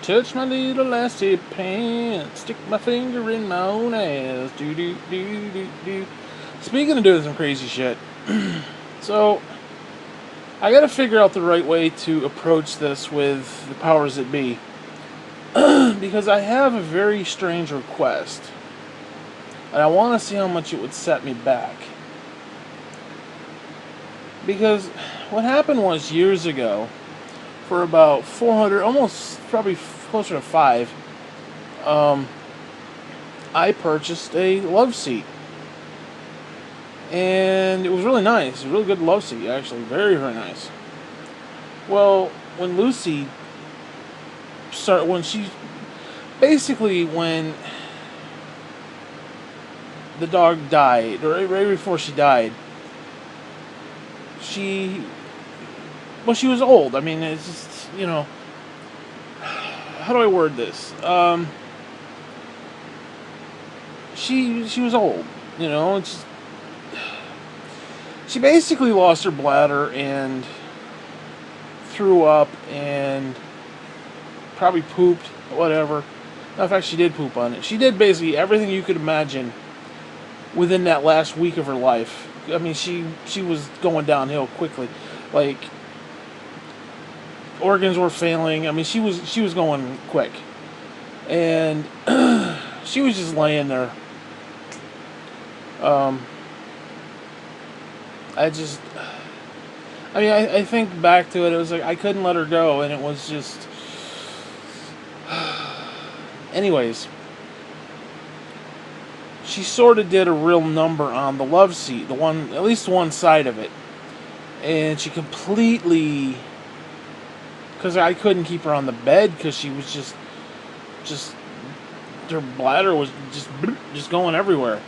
Touch my little elastic pants. Stick my finger in my own ass. Do do do do do. Speaking of doing some crazy shit, so I gotta figure out the right way to approach this with the powers that be. Because I have a very strange request. And I want to see how much it would set me back. Because what happened was years ago, for about 400, almost probably closer to 5, um, I purchased a love seat. And it was really nice. A really good love seat, actually. Very, very nice. Well, when Lucy started, when she, basically when the dog died, or right before she died, she, well, she was old. I mean, it's just, how do I word this? She was old. It's she basically lost her bladder and threw up and probably pooped, whatever. No, in fact, she did poop on it. She did basically everything you could imagine within that last week of her life. I mean, she was going downhill quickly. Like, organs were failing. I mean, she was going quick, and she was just laying there. Um, I just, I mean, I think back to it. It was like I couldn't let her go, and it was just. Anyways, she sort of did a real number on the love seat, the one, at least one side of it, and she completely, because I couldn't keep her on the bed because she was just her bladder was just going everywhere.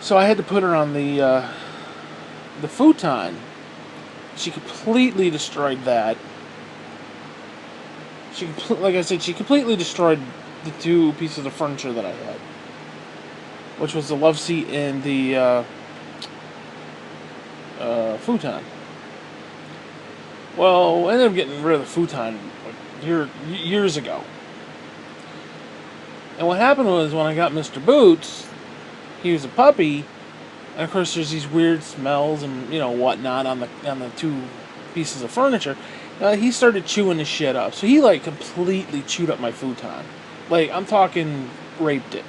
So I had to put her on the futon. She completely destroyed that. Like I said, she completely destroyed the two pieces of furniture that I had, which was the love seat and the futon. Well, I ended up getting rid of the futon years ago. And what happened was when I got Mr. Boots, he was a puppy, and of course there's these weird smells and whatnot on the two pieces of furniture. He started chewing the shit up, so he like completely chewed up my futon. Like, I'm talking raped it.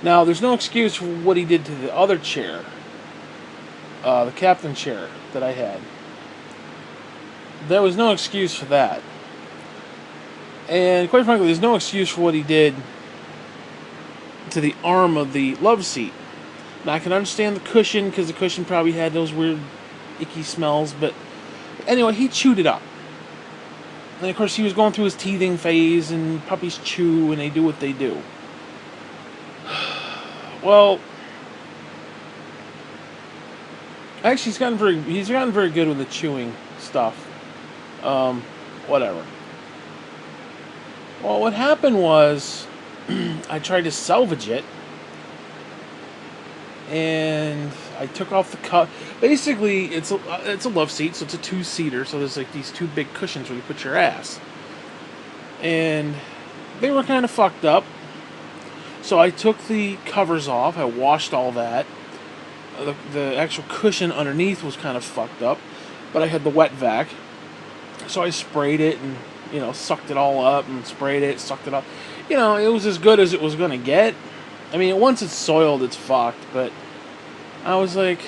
Now there's no excuse for what he did to the other chair, the captain chair that I had. There was no excuse for that. And quite frankly, there's no excuse for what he did to the arm of the love seat. Now, I can understand the cushion, because the cushion probably had those weird, icky smells, but anyway, he chewed it up. And of course, he was going through his teething phase, and puppies chew, and they do what they do. Well, actually, he's gotten very good with the chewing stuff. Whatever. Well, what happened was, I tried to salvage it, and I took off the cut. Basically, it's a love seat, so it's a two-seater. So there's like these two big cushions where you put your ass, and they were kind of fucked up. So I took the covers off. I washed all that. The actual cushion underneath was kind of fucked up, but I had the wet vac, so I sprayed it and sucked it all up and sprayed it, sucked it up. It was as good as it was gonna get. I mean, once it's soiled, it's fucked. But I was like,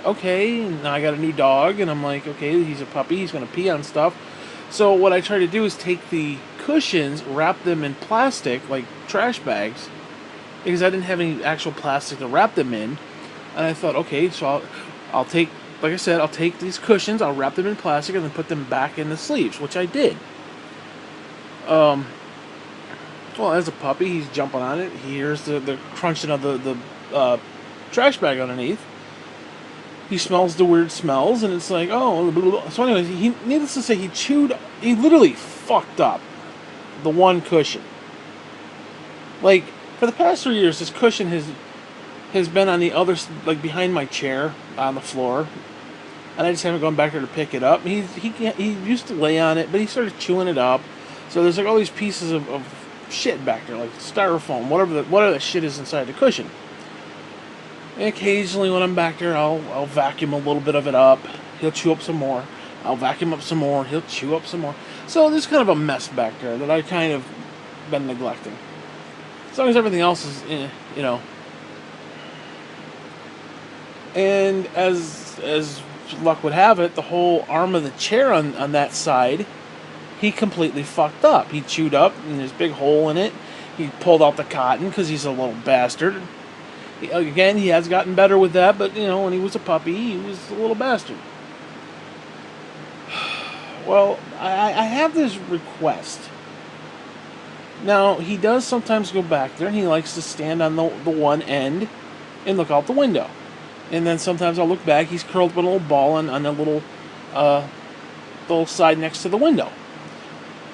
okay, now I got a new dog, and I'm like, okay, he's a puppy, he's gonna pee on stuff. So what I try to do is take the cushions, wrap them in plastic, like trash bags, because I didn't have any actual plastic to wrap them in. And I thought, okay, so I'll take, like I said, I'll take these cushions, I'll wrap them in plastic, and then put them back in the sleeves, which I did. Well, as a puppy, he's jumping on it. He hears the crunching of the trash bag underneath. He smells the weird smells, and it's like, oh. Blah, blah, blah. So, anyways, needless to say, he literally fucked up the one cushion. Like, for the past 3 years, this cushion has been on the other, like, behind my chair on the floor, and I just haven't gone back there to pick it up. He used to lay on it, but he started chewing it up. So there's like all these pieces of shit back there, like styrofoam, whatever the shit is inside the cushion. And occasionally when I'm back there, I'll vacuum a little bit of it up. He'll chew up some more. I'll vacuum up some more. He'll chew up some more. So there's kind of a mess back there that I kind of been neglecting. As long as everything else is, you know. And as luck would have it, the whole arm of the chair on that side, he completely fucked up. He chewed up, and there's a big hole in it. He pulled out the cotton because he's a little bastard. Again, he has gotten better with that, but, you know, when he was a puppy, he was a little bastard. Well, I have this request. Now, he does sometimes go back there, and he likes to stand on the one end and look out the window. And then sometimes I'll look back, he's curled up in a little ball on the little side next to the window.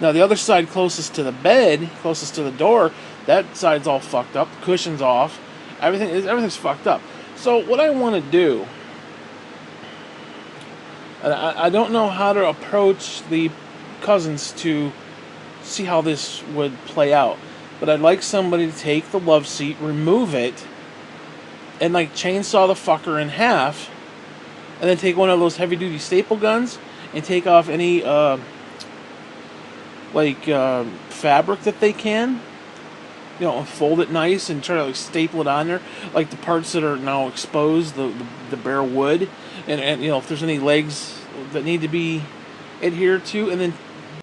Now, the other side closest to the bed, closest to the door, that side's all fucked up, the cushion's off. Everything's fucked up. So what I want to do, I don't know how to approach the cousins to see how this would play out, but I'd like somebody to take the love seat, remove it, and like chainsaw the fucker in half, and then take one of those heavy duty staple guns and take off any fabric that they can. You know, fold it nice and try to like staple it on there, like the parts that are now exposed, the bare wood, and you know, if there's any legs that need to be adhered to, and then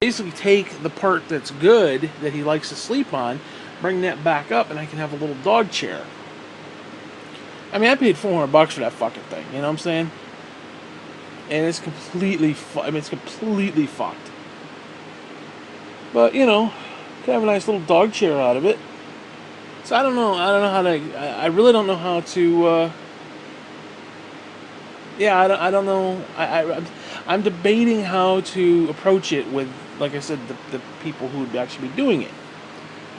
basically take the part that's good that he likes to sleep on, bring that back up, and I can have a little dog chair. I mean, I paid $400 for that fucking thing. You know what I'm saying? And it's completely, it's completely fucked. But you know, can have a nice little dog chair out of it. So I don't know how to. I really don't know how to. I don't know. I'm debating how to approach it with, like I said, the people who would actually be doing it,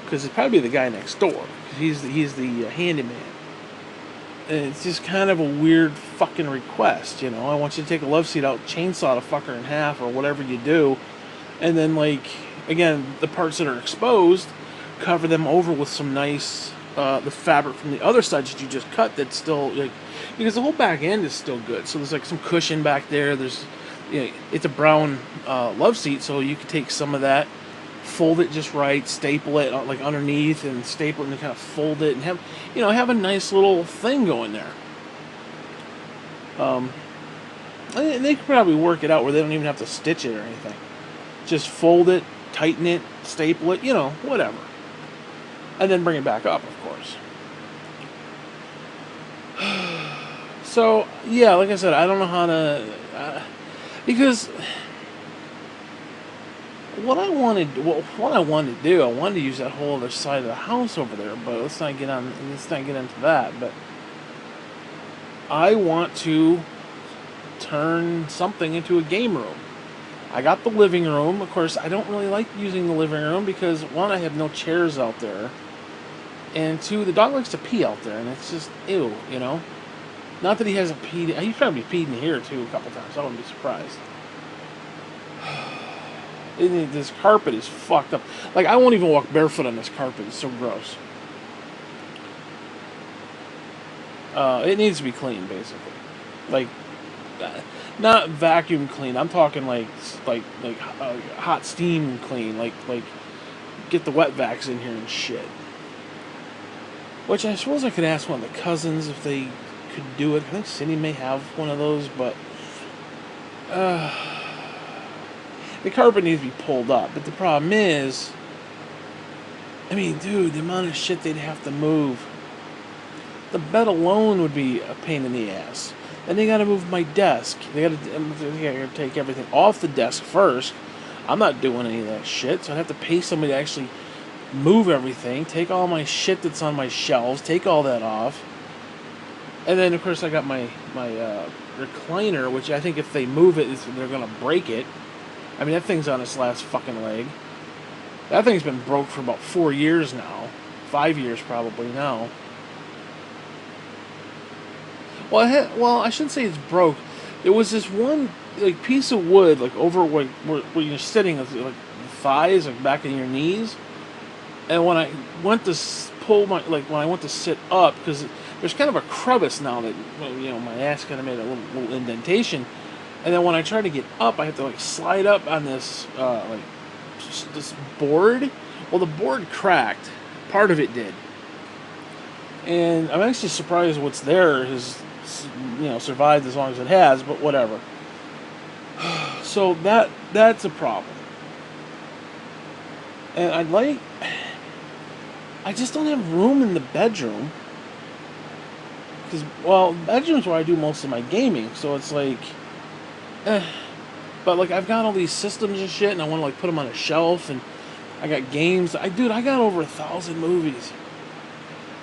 because it's probably the guy next door. He's the handyman, and it's just kind of a weird fucking request. You know, I want you to take a love seat out, chainsaw the fucker in half, or whatever you do, and then like again, the parts that are exposed, cover them over with some nice the fabric from the other side that you just cut, that's still like, because the whole back end is still good, so there's like some cushion back there. There's, you know, it's a brown love seat, so you could take some of that, fold it just right, staple it like underneath, and staple it and kind of fold it, and have a nice little thing going there. And they could probably work it out where they don't even have to stitch it or anything. Just fold it, tighten it, staple it, you know, whatever. And then bring it back up, of course. So, yeah, like I said, I don't know how to... because... What I wanted to do, I wanted to use that whole other side of the house over there, but let's not get into that. But I want to turn something into a game room. I got the living room. Of course, I don't really like using the living room because, one, I have no chairs out there, and two, the dog likes to pee out there, and it's just ew, you know. Not that he hasn't peed. He's probably peed in here too a couple times. I wouldn't be surprised. This carpet is fucked up. Like, I won't even walk barefoot on this carpet. It's so gross. It needs to be clean, basically. Like, not vacuum clean. I'm talking like hot steam clean. Like get the wet vacs in here and shit. Which I suppose I could ask one of the cousins if they could do it. I think Cindy may have one of those, but the carpet needs to be pulled up. But the problem is, I mean, dude, the amount of shit they'd have to move. The bed alone would be a pain in the ass. Then they gotta move my desk. They gotta take everything off the desk first. I'm not doing any of that shit, so I'd have to pay somebody to actually move everything, take all my shit that's on my shelves, take all that off. And then, of course, I got my recliner, which I think if they move it, they're gonna break it. I mean, that thing's on its last fucking leg. That thing's been broke for about 4 years now. 5 years probably now. Well, I shouldn't say it's broke. There was this one like piece of wood, like over where you're sitting, like thighs, like back in your knees. And when I went to pull my, like when I went to sit up, because there's kind of a crevice now that, you know, my ass kind of made a little indentation. And then when I try to get up, I have to like slide up on this this board. Well, the board cracked. Part of it did. And I'm actually surprised what's there has, you know, survived as long as it has, but whatever. So that's a problem. And I just don't have room in the bedroom. Because, well, bedroom's where I do most of my gaming, so it's like, But, like, I've got all these systems and shit, and I want to, like, put them on a shelf, and I got games. Dude, I got over 1,000 movies.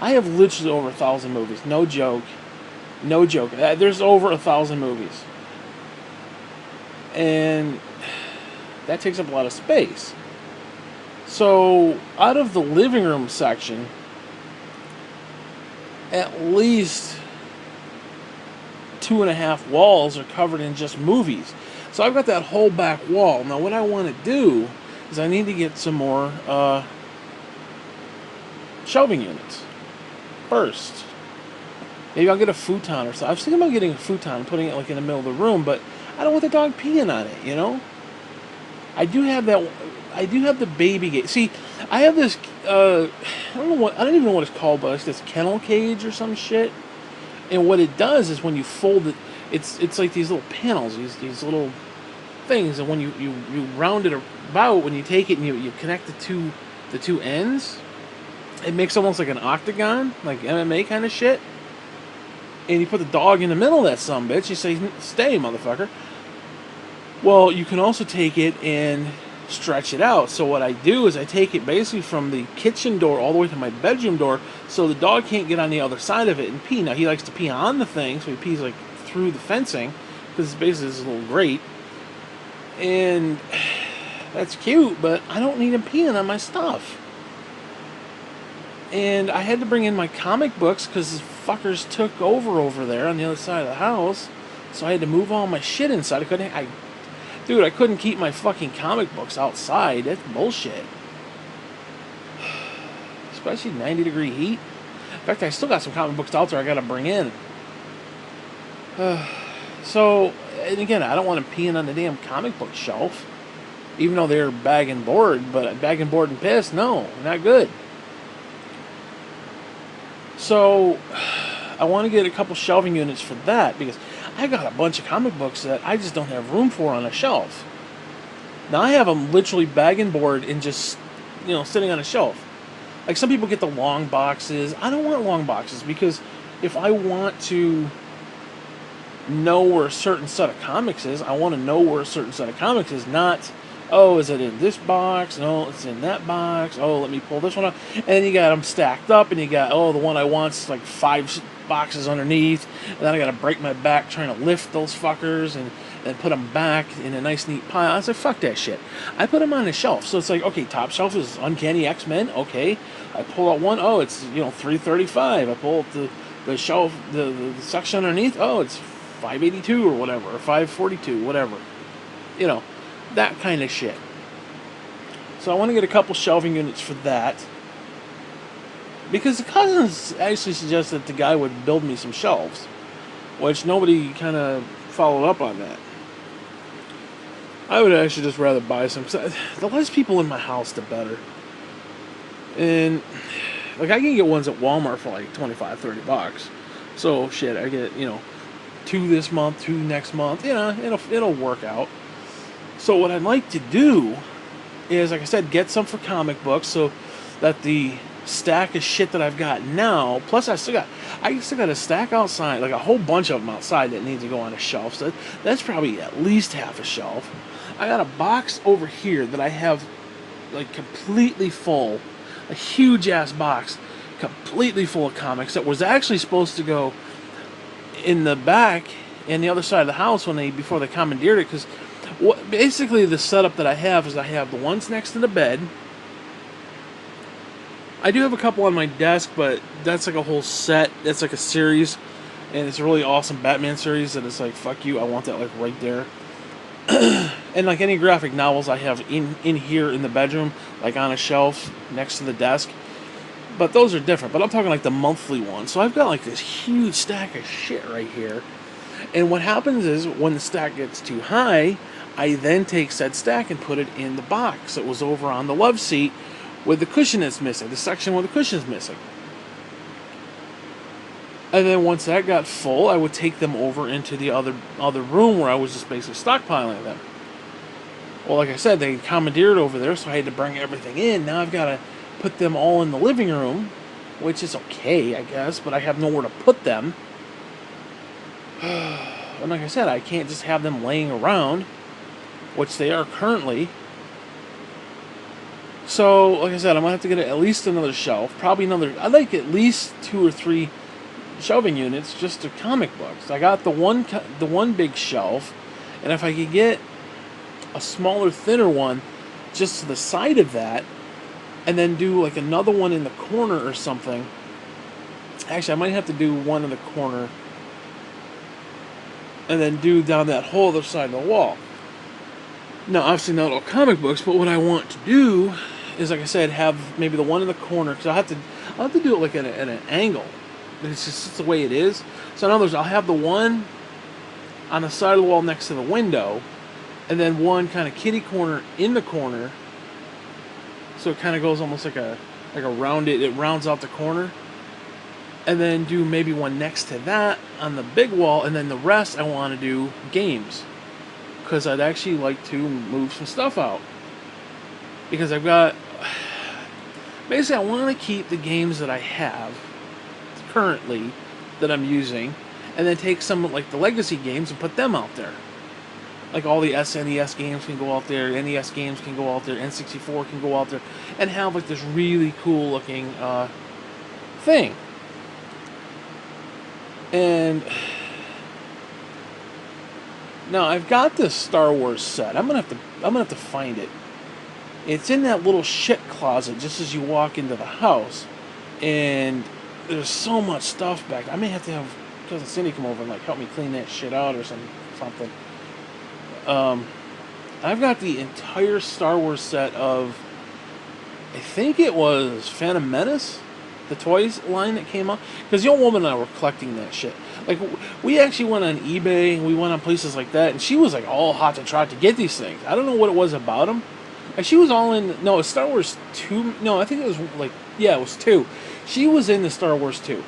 I have literally over 1,000 movies. No joke. No joke. There's over 1,000 movies. And that takes up a lot of space. So, out of the living room section, at least 2.5 walls are covered in just movies. So I've got that whole back wall. Now what I want to do is I need to get some more shelving units first. Maybe I'll get a futon or something. I was thinking about getting a futon and putting it like in the middle of the room, but I don't want the dog peeing on it, you know? I do have the baby gate. See, I have this I don't even know what it's called, but it's this kennel cage or some shit. And what it does is when you fold it, it's like these little panels, these little things, and when you round it about, when you take it and you connect the two ends, it makes almost like an octagon, like MMA kind of shit. And you put the dog in the middle of that sumbitch, you say, "Stay, motherfucker." Well, you can also take it and stretch it out. So what I do is I take it basically from the kitchen door all the way to my bedroom door, so the dog can't get on the other side of it and pee. Now he likes to pee on the thing, so he pees like through the fencing, because it's basically this little grate. And that's cute, but I don't need him peeing on my stuff. And I had to bring in my comic books because the fuckers took over there on the other side of the house. So I had to move all my shit inside. Dude, I couldn't keep my fucking comic books outside. That's bullshit. Especially 90-degree heat. In fact, I still got some comic books out there I gotta bring in. So, and again, I don't want them peeing on the damn comic book shelf. Even though they're bag and board, but bag and board and piss, no, not good. So, I want to get a couple shelving units for that, because I got a bunch of comic books that I just don't have room for on a shelf. Now, I have them literally bag and board and just, you know, sitting on a shelf. Like, some people get the long boxes. I don't want long boxes, because if I want to know where a certain set of comics is, I want to know where a certain set of comics is, not, oh, is it in this box? No, it's in that box. Oh, let me pull this one up. And then you got them stacked up, and you got, oh, the one I want's like 5 boxes underneath, and then I got to break my back trying to lift those fuckers and put them back in a nice neat pile. I was like, fuck that shit. I put them on a shelf. So it's like, okay, top shelf is Uncanny X-Men. Okay. I pull out one. Oh, it's, you know, $335. I pull up the shelf, the section underneath. Oh, it's $582 or whatever, or $542, whatever. You know, that kind of shit. So I want to get a couple shelving units for that. Because the cousins actually suggested that the guy would build me some shelves, which nobody kind of followed up on that. I would actually just rather buy some. The less people in my house, the better. And, like, I can get ones at Walmart for like $25-$30. So, shit, I get, you know, 2 this month, 2 next month. You know, it'll work out. So what I'd like to do is, like I said, get some for comic books, so that the stack of shit that I've got now, plus I still got a stack outside, like a whole bunch of them outside that need to go on a shelf. So that's probably at least half a shelf. I got a box over here that I have like completely full, a huge ass box, completely full of comics that was actually supposed to go in the back and the other side of the house before they commandeered it, because basically the setup that I have is I have the ones next to the bed. I do have a couple on my desk, but that's like a whole set. That's like a series, and it's a really awesome Batman series that is like, fuck you, I want that like right there. And like any graphic novels I have in here in the bedroom, like on a shelf next to the desk. But those are different. But I'm talking like the monthly ones. So I've got like this huge stack of shit right here. And what happens is when the stack gets too high, I then take said stack and put it in the box that was over on the love seat with the cushion that's missing, the section where the cushion's missing. And then once that got full, I would take them over into the other room where I was just basically stockpiling them. Well, like I said, they commandeered over there, so I had to bring everything in. Now I've got to put them all in the living room, which is okay, I guess, but I have nowhere to put them. And like I said, I can't just have them laying around, which they are currently. So, like I said, I'm going to have to get at least another shelf. Probably another, I'd like at least 2 or 3 shelving units just to comic books. I got the one big shelf, and if I could get a smaller, thinner one just to the side of that, and then do like another one in the corner or something. Actually, I might have to do one in the corner and then do down that whole other side of the wall. Now, obviously not all comic books, but what I want to do is, like I said, have maybe the one in the corner, because I'll have to do it like at an angle. It's just the way it is. So in other words, I'll have the one on the side of the wall next to the window, and then one kind of kitty corner in the corner. So it kind of goes almost like a rounded. It rounds out the corner, and then do maybe one next to that on the big wall, and then the rest I want to do games, because I'd actually like to move some stuff out, because I've got basically I want to keep the games that I have currently that I'm using, and then take some like the legacy games and put them out there. Like all the SNES games can go out there, NES games can go out there, N64 can go out there, and have like this really cool looking thing. And now I've got this Star Wars set. I'm gonna have to find it. It's in that little shit closet just as you walk into the house, and there's so much stuff back. I may have to have cousin Cindy come over and like help me clean that shit out or something. I've got the entire Star Wars set of, I think it was Phantom Menace, the toys line that came out. Because the old woman and I were collecting that shit. Like, we actually went on eBay, and we went on places like that, and she was like all hot to trot to get these things. I don't know what it was about them. Like, she was all in, no, it was Star Wars 2, no, I think it was like, yeah, it was 2. She was in the Star Wars 2.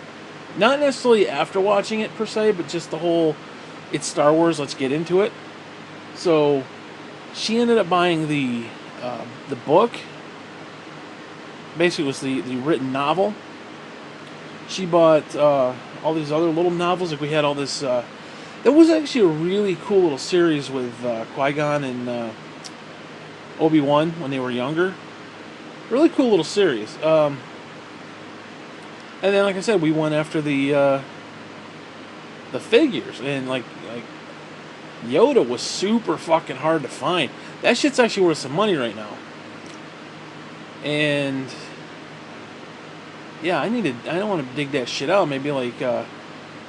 Not necessarily after watching it per se, but just the whole, it's Star Wars, let's get into it. So she ended up buying the book. Basically, it was the written novel. She bought all these other little novels. Like we had all this. There was actually a really cool little series with Qui-Gon and Obi-Wan when they were younger. Really cool little series. And then, like I said, we went after the figures, and like Yoda was super fucking hard to find. That shit's actually worth some money right now. And yeah, I don't want to dig that shit out. Maybe like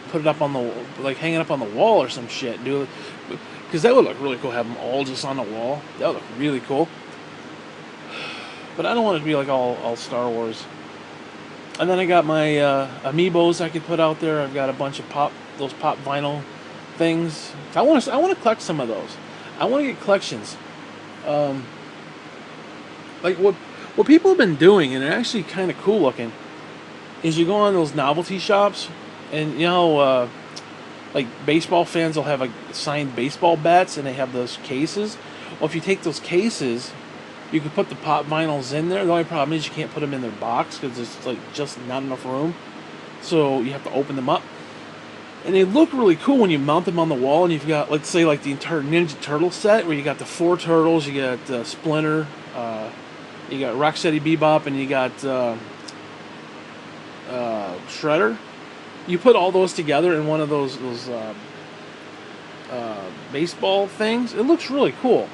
put it up on the, like hang it up on the wall or some shit. Do it, because that would look really cool. Have them all just on the wall. That would look really cool. But I don't want it to be like all Star Wars. And then I got my amiibos I could put out there. I've got a bunch of those pop vinyl things. I want to collect some of those. I want to get collections. Like what people have been doing, and they're actually kind of cool looking, is you go on those novelty shops, and you know, like baseball fans will have like signed baseball bats, and they have those cases. Well, if you take those cases, you can put the pop vinyls in there. The only problem is you can't put them in their box because there's like just not enough room. So you have to open them up. And they look really cool when you mount them on the wall, and you've got, let's say, like the entire Ninja Turtle set, where you got the 4 turtles, you got Splinter, you got Rocksteady Bebop, and you got Shredder. You put all those together in one of those baseball things. It looks really cool.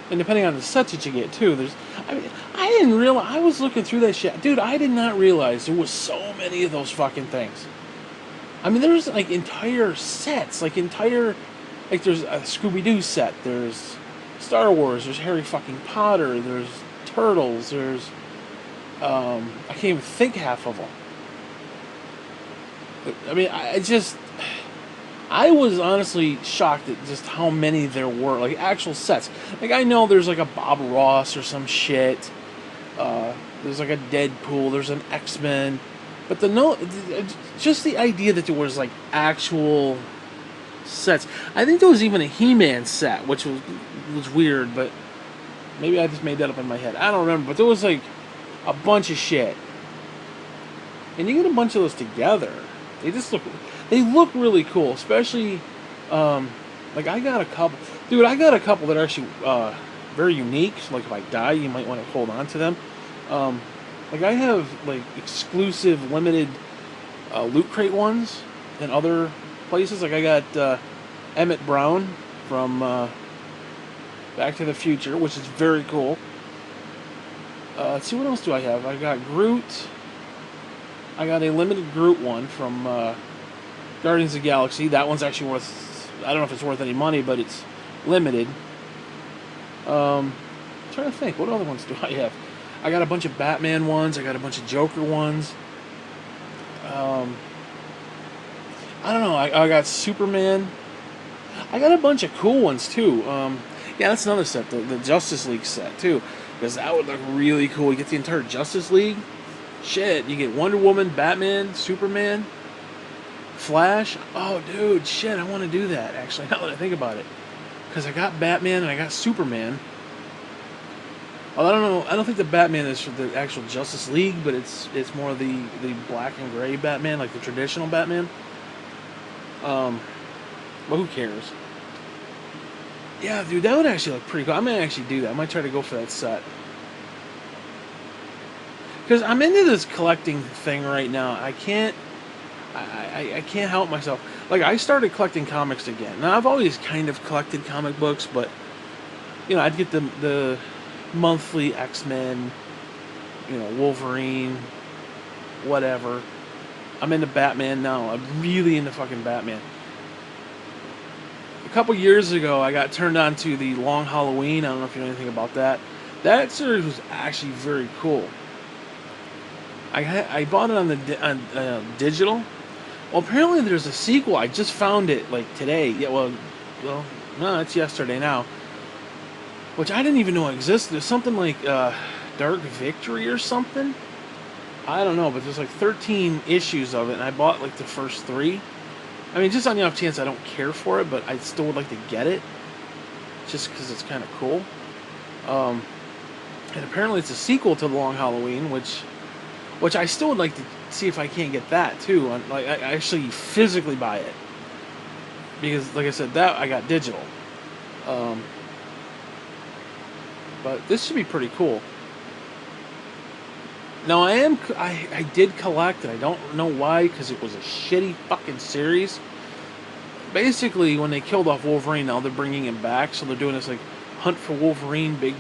And depending on the sets that you get too, I didn't realize, I was looking through that shit, dude. I did not realize there was so many of those fucking things. I mean, there's like entire sets, like entire Like there's a Scooby-Doo set, there's Star Wars, there's Harry fucking Potter, there's Turtles, there's I can't even think half of them. I mean, I was honestly shocked at just how many there were, like actual sets. Like I know there's like a Bob Ross or some shit. There's like a Deadpool. There's an X-Men, but just the idea that there was like actual sets. I think there was even a He-Man set, which was weird, but maybe I just made that up in my head. I don't remember, but there was like a bunch of shit, and you get a bunch of those together. They look really cool, especially like I got a couple, dude. I got a couple that are actually very unique. So like if I die, you might want to hold on to them. Like I have like exclusive limited Loot Crate ones in other places. Like I got Emmett Brown from Back to the Future, which is very cool. Let's see, what else do I have? I got Groot. I got a limited Groot one from Guardians of the Galaxy. That one's actually worth, I don't know if it's worth any money, but it's limited. I'm trying to think, what other ones do I have? I got a bunch of Batman ones. I got a bunch of Joker ones. I don't know. I got Superman. I got a bunch of cool ones too. Yeah, that's another set, the Justice League set too, because that would look really cool. You get the entire Justice League. Shit, you get Wonder Woman, Batman, Superman, Flash. Oh, dude, shit, I want to do that, actually, now that I think about it. Because I got Batman and I got Superman. Well, I don't know, I don't think the Batman is for the actual Justice League, but it's more the black and gray Batman, like the traditional Batman. But who cares? Yeah, dude, that would actually look pretty cool. I might actually do that. I might try to go for that set. Because I'm into this collecting thing right now. I can't help myself. Like, I started collecting comics again. Now, I've always kind of collected comic books, but, you know, I'd get the monthly X-Men, you know, Wolverine, whatever. I'm into Batman now. I'm really into fucking Batman. A couple years ago, I got turned on to the Long Halloween. I don't know if you know anything about that. That series was actually very cool. I bought it on digital. Well, apparently there's a sequel. I just found it like today. Yeah, well, no, it's yesterday now. Which I didn't even know existed. There's something like Dark Victory or something. I don't know, but there's like 13 issues of it, and I bought like the first 3. I mean, just on the off chance I don't care for it, but I still would like to get it, just because it's kind of cool. And apparently it's a sequel to The Long Halloween, which I still would like to see if I can't get that too. Like I actually physically buy it, because like I said, that I got digital. But this should be pretty cool. Now I did collect, and I don't know why, because it was a shitty fucking series. Basically, when they killed off Wolverine, now they're bringing him back, so they're doing this like Hunt for Wolverine big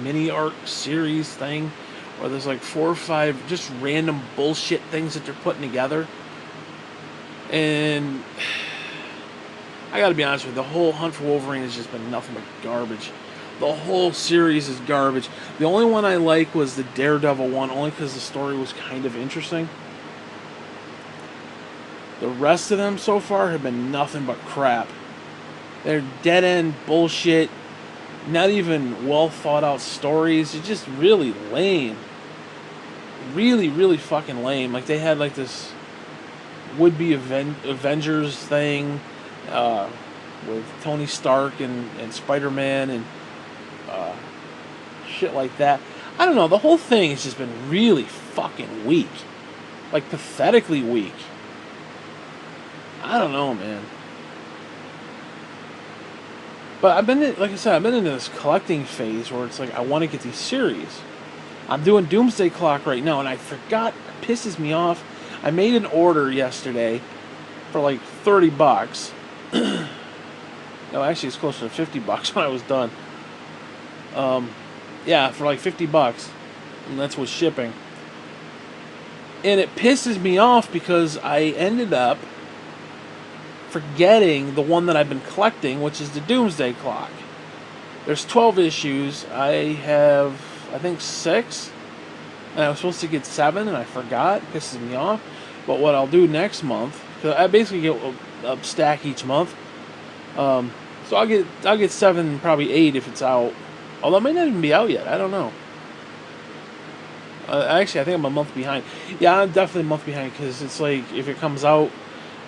mini arc series thing, where there's like 4 or 5 just random bullshit things that they're putting together. And I gotta be honest with you, the whole Hunt for Wolverine has just been nothing but garbage. The whole series is garbage. The only one I like was the Daredevil one, only because the story was kind of interesting. The rest of them so far have been nothing but crap. They're dead-end bullshit, not even well thought out stories. It's just really lame. Really, really fucking lame. Like, they had like this would-be Avengers thing with Tony Stark and Spider-Man and shit like that. I don't know, the whole thing has just been really fucking weak. Like, pathetically weak. I don't know, man. But I've been, like I said, I've been into this collecting phase where it's like, I want to get these series. I'm doing Doomsday Clock right now, and I forgot, it pisses me off. I made an order yesterday for like $30. No, actually it's closer to $50 when I was done. Yeah, for like $50, and that's with shipping. And it pisses me off because I ended up forgetting the one that I've been collecting, which is the Doomsday Clock. There's 12 issues. I have, I think, 6. And I was supposed to get 7, and I forgot. It pisses me off. But what I'll do next month, because I basically get a stack each month. So I'll get 7, probably 8 if it's out. Although it may not even be out yet. I don't know. Actually, I think I'm a month behind. Yeah, I'm definitely a month behind, because it's like, if it comes out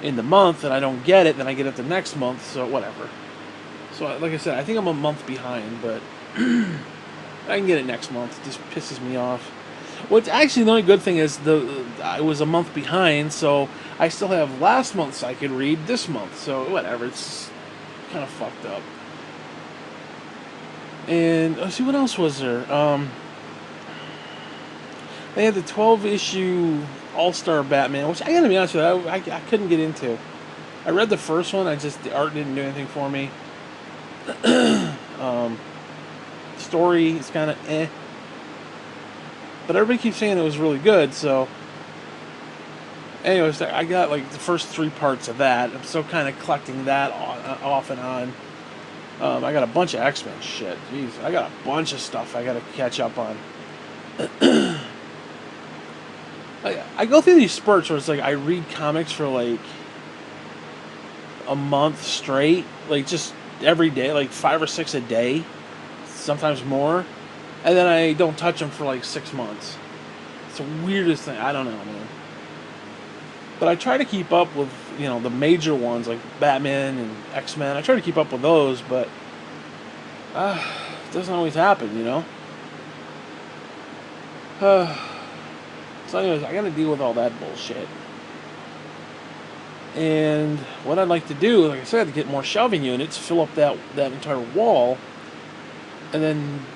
in the month and I don't get it, then I get it the next month, so whatever. So, like I said, I think I'm a month behind, but I can get it next month. It just pisses me off. What's actually the only good thing is I was a month behind, so I still have last month's I could read this month, so whatever, it's kind of fucked up. And, let's see, what else was there? They had the 12-issue All-Star Batman, which I gotta be honest with you, I couldn't get into. I read the first one, the art didn't do anything for me. Story is kind of eh. But everybody keeps saying it was really good, so... Anyways, I got like the first 3 parts of that. I'm still kind of collecting that off and on. I got a bunch of X-Men shit. Jeez, I got a bunch of stuff I gotta catch up on. I go through these spurts where it's like I read comics for like a month straight, like just every day, like 5 or 6 a day, sometimes more, and then I don't touch them for like 6 months. It's the weirdest thing. I don't know, man. But I try to keep up with, the major ones like Batman and X-Men. I try to keep up with those, but it doesn't always happen, So anyways, I gotta deal with all that bullshit. And what I'd like to do, like I said, to get more shelving units, fill up that entire wall, and then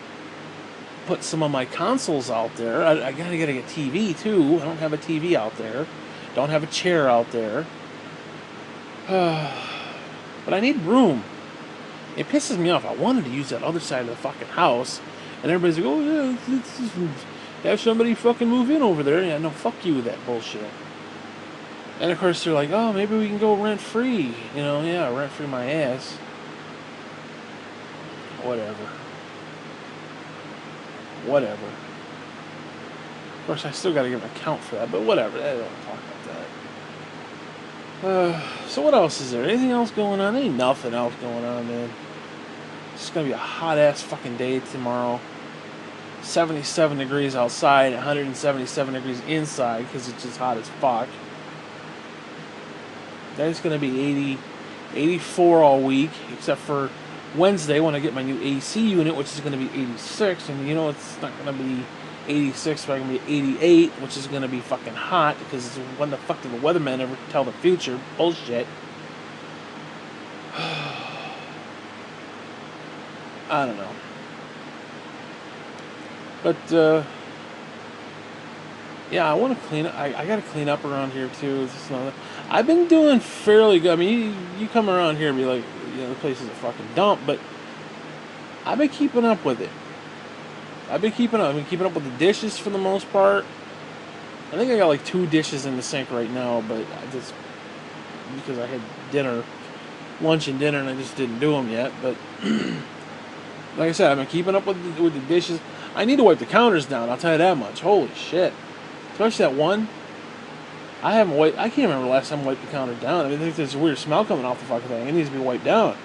put some of my consoles out there. I gotta get a TV too. I don't have a TV out there. Don't have a chair out there. But I need room. It pisses me off. I wanted to use that other side of the fucking house, and everybody's like, "Oh yeah, it's have somebody fucking move in over there." Yeah, no, fuck you with that bullshit. And of course they're like, "Oh, maybe we can go rent free." Yeah, rent free my ass. Whatever. Of course, I still got to give an account for that, but whatever. I don't want to talk about that. So what else is there? Anything else going on? Ain't nothing else going on, man. It's gonna be a hot ass fucking day tomorrow. 77 degrees outside, 177 degrees inside because it's just hot as fuck. Then it's going to be 80, 84 all week, except for Wednesday when I get my new AC unit, which is going to be 86. And it's not going to be 86, but it's going to be 88, which is going to be fucking hot because when the fuck did the weatherman ever tell the future? Bullshit. I don't know. But, yeah, I want to clean up. I got to clean up around here, too. I've been doing fairly good. I mean, you come around here and be like, the place is a fucking dump, but I've been keeping up with it. I've been keeping up with the dishes for the most part. I think I got like 2 dishes in the sink right now, but I just, because I had lunch and dinner, and I just didn't do them yet. But, like I said, I've been keeping up with the dishes. I need to wipe the counters down, I'll tell you that much. Holy shit. Especially that one. I can't remember the last time I wiped the counter down. I think there's a weird smell coming off the fucking thing. It needs to be wiped down.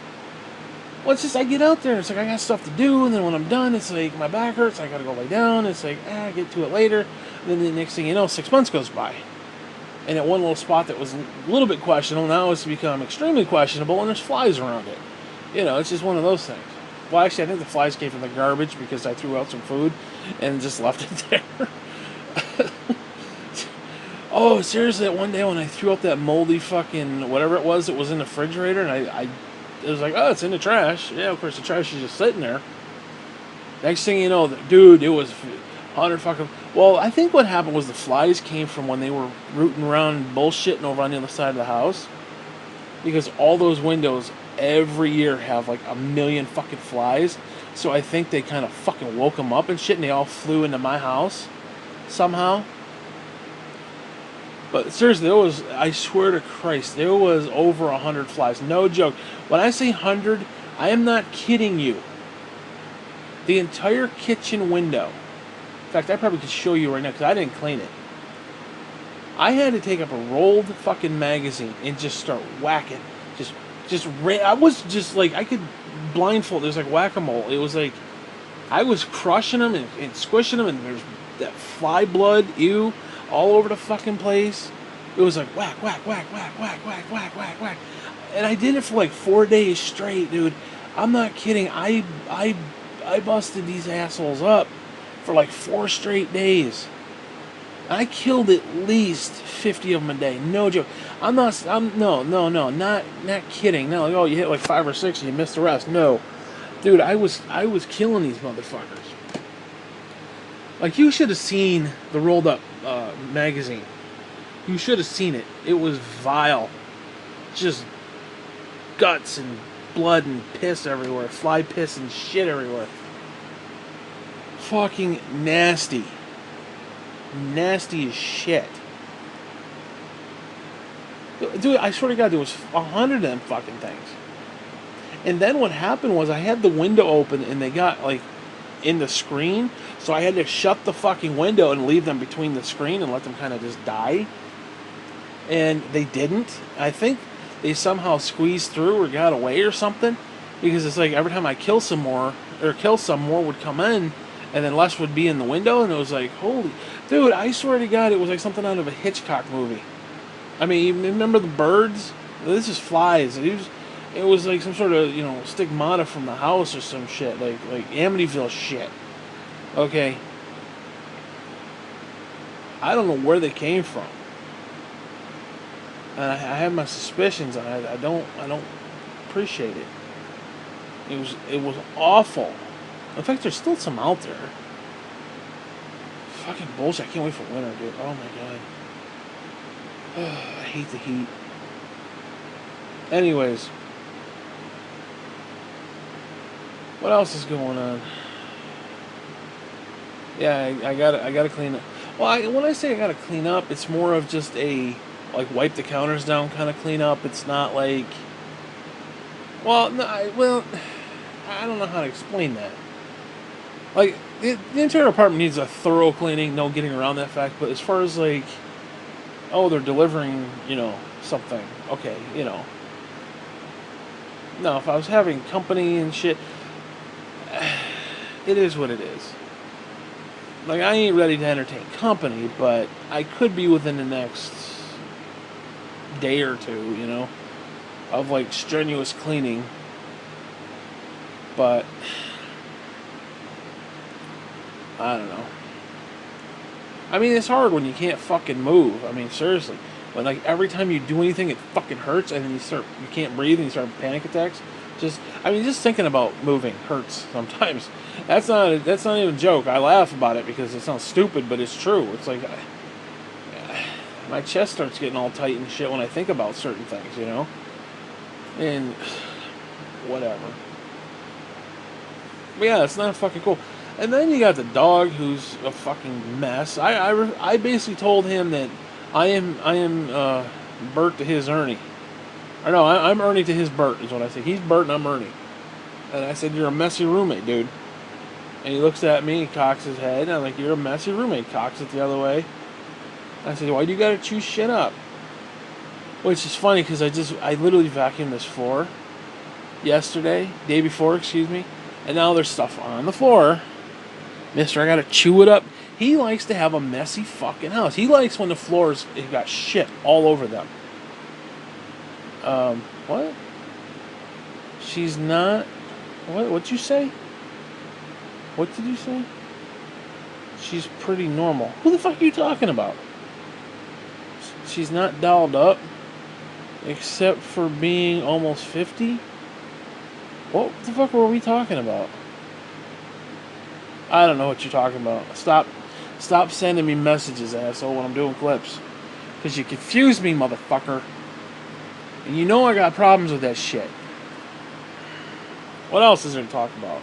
Well, it's just, I get out there, it's like I got stuff to do, and then when I'm done, it's like my back hurts, I gotta go lay down, it's like, I get to it later. And then the next thing you know, 6 months goes by. And at one little spot that was a little bit questionable, now it's become extremely questionable, and there's flies around it. It's just one of those things. Well, actually, I think the flies came from the garbage because I threw out some food and just left it there. Oh, seriously, that one day when I threw out that moldy fucking whatever it was that was in the refrigerator, and it was like, oh, it's in the trash. Yeah, of course, the trash is just sitting there. Next thing you know, dude, it was 100 fucking... Well, I think what happened was the flies came from when they were rooting around and bullshitting over on the other side of the house. Because all those windows every year have like 1 million fucking flies. So I think they kind of fucking woke them up and shit, and they all flew into my house somehow. But seriously, I swear to Christ, there was over 100 flies. No joke. When I say 100, I am not kidding you. The entire kitchen window. In fact, I probably could show you right now because I didn't clean it. I had to take up a rolled fucking magazine and just start whacking. I was just like, I could blindfold. It was like whack-a-mole. It was like, I was crushing them and squishing them, and there's that fly blood, ew, all over the fucking place. It was like whack, whack, whack, whack, whack, whack, whack, whack, whack. And I did it for like 4 days straight, dude. I'm not kidding. I busted these assholes up for like 4 straight days. I killed at least 50 of them a day. No joke. Not kidding. Not like, oh, you hit like 5 or 6 and you missed the rest. No. Dude, I was killing these motherfuckers. Like, you should have seen the rolled up magazine. You should have seen it. It was vile. Just guts and blood and piss everywhere. Fly piss and shit everywhere. Fucking nasty. Nasty as shit. Dude, I swear to God, there was 100 of them fucking things. And then what happened was I had the window open and they got like in the screen, so I had to shut the fucking window and leave them between the screen and let them kind of just die. And they didn't. I think they somehow squeezed through or got away or something, because it's like every time I kill some more would come in, and then less would be in the window, and it was like, holy dude, I swear to God, it was like something out of a Hitchcock movie. I mean, you remember the birds? This is flies. It was like some sort of, stigmata from the house or some shit, like Amityville shit. Okay. I don't know where they came from. And I have my suspicions, and I don't appreciate it. It was awful. In fact, there's still some out there. Fucking bullshit. I can't wait for winter, dude. Oh my God. I hate the heat. Anyways. What else is going on? Yeah, I gotta clean up. Well, when I say I gotta clean up, it's more of just a like wipe the counters down kind of clean up. It's not like, well, no, I don't know how to explain that. Like the interior apartment needs a thorough cleaning, no getting around that fact. But as far as like, oh, they're delivering, something. Okay, No, if I was having company and shit, it is what it is. Like, I ain't ready to entertain company, but I could be within the next day or two, of like strenuous cleaning. But I don't know. I mean, it's hard when you can't fucking move. I mean, seriously. When like every time you do anything, it fucking hurts, and then you can't breathe, and you start panic attacks. Just thinking about moving hurts sometimes. That's not even a joke. I laugh about it because it sounds stupid, but it's true. It's like my chest starts getting all tight and shit when I think about certain things, and whatever. But yeah, it's not fucking cool. And then you got the dog, who's a fucking mess. I basically told him that I am Bert to his Ernie. Or no, I'm Ernie to his Bert, is what I say. He's Bert and I'm Ernie. And I said, you're a messy roommate, dude. And he looks at me, cocks his head, and I'm like, you're a messy roommate, cocks it the other way. I said, why do you gotta chew shit up? Which is funny, because I literally vacuumed this floor day before, excuse me, and now there's stuff on the floor. Mister, I gotta chew it up. He likes to have a messy fucking house. He likes when the floors have got shit all over them. What? She's not... What'd you say? What did you say? She's pretty normal. Who the fuck are you talking about? She's not dolled up, except for being almost 50? What the fuck were we talking about? I don't know what you're talking about. Stop sending me messages, asshole, when I'm doing clips. Because you confuse me, motherfucker. And you know I got problems with that shit. What else is there to talk about?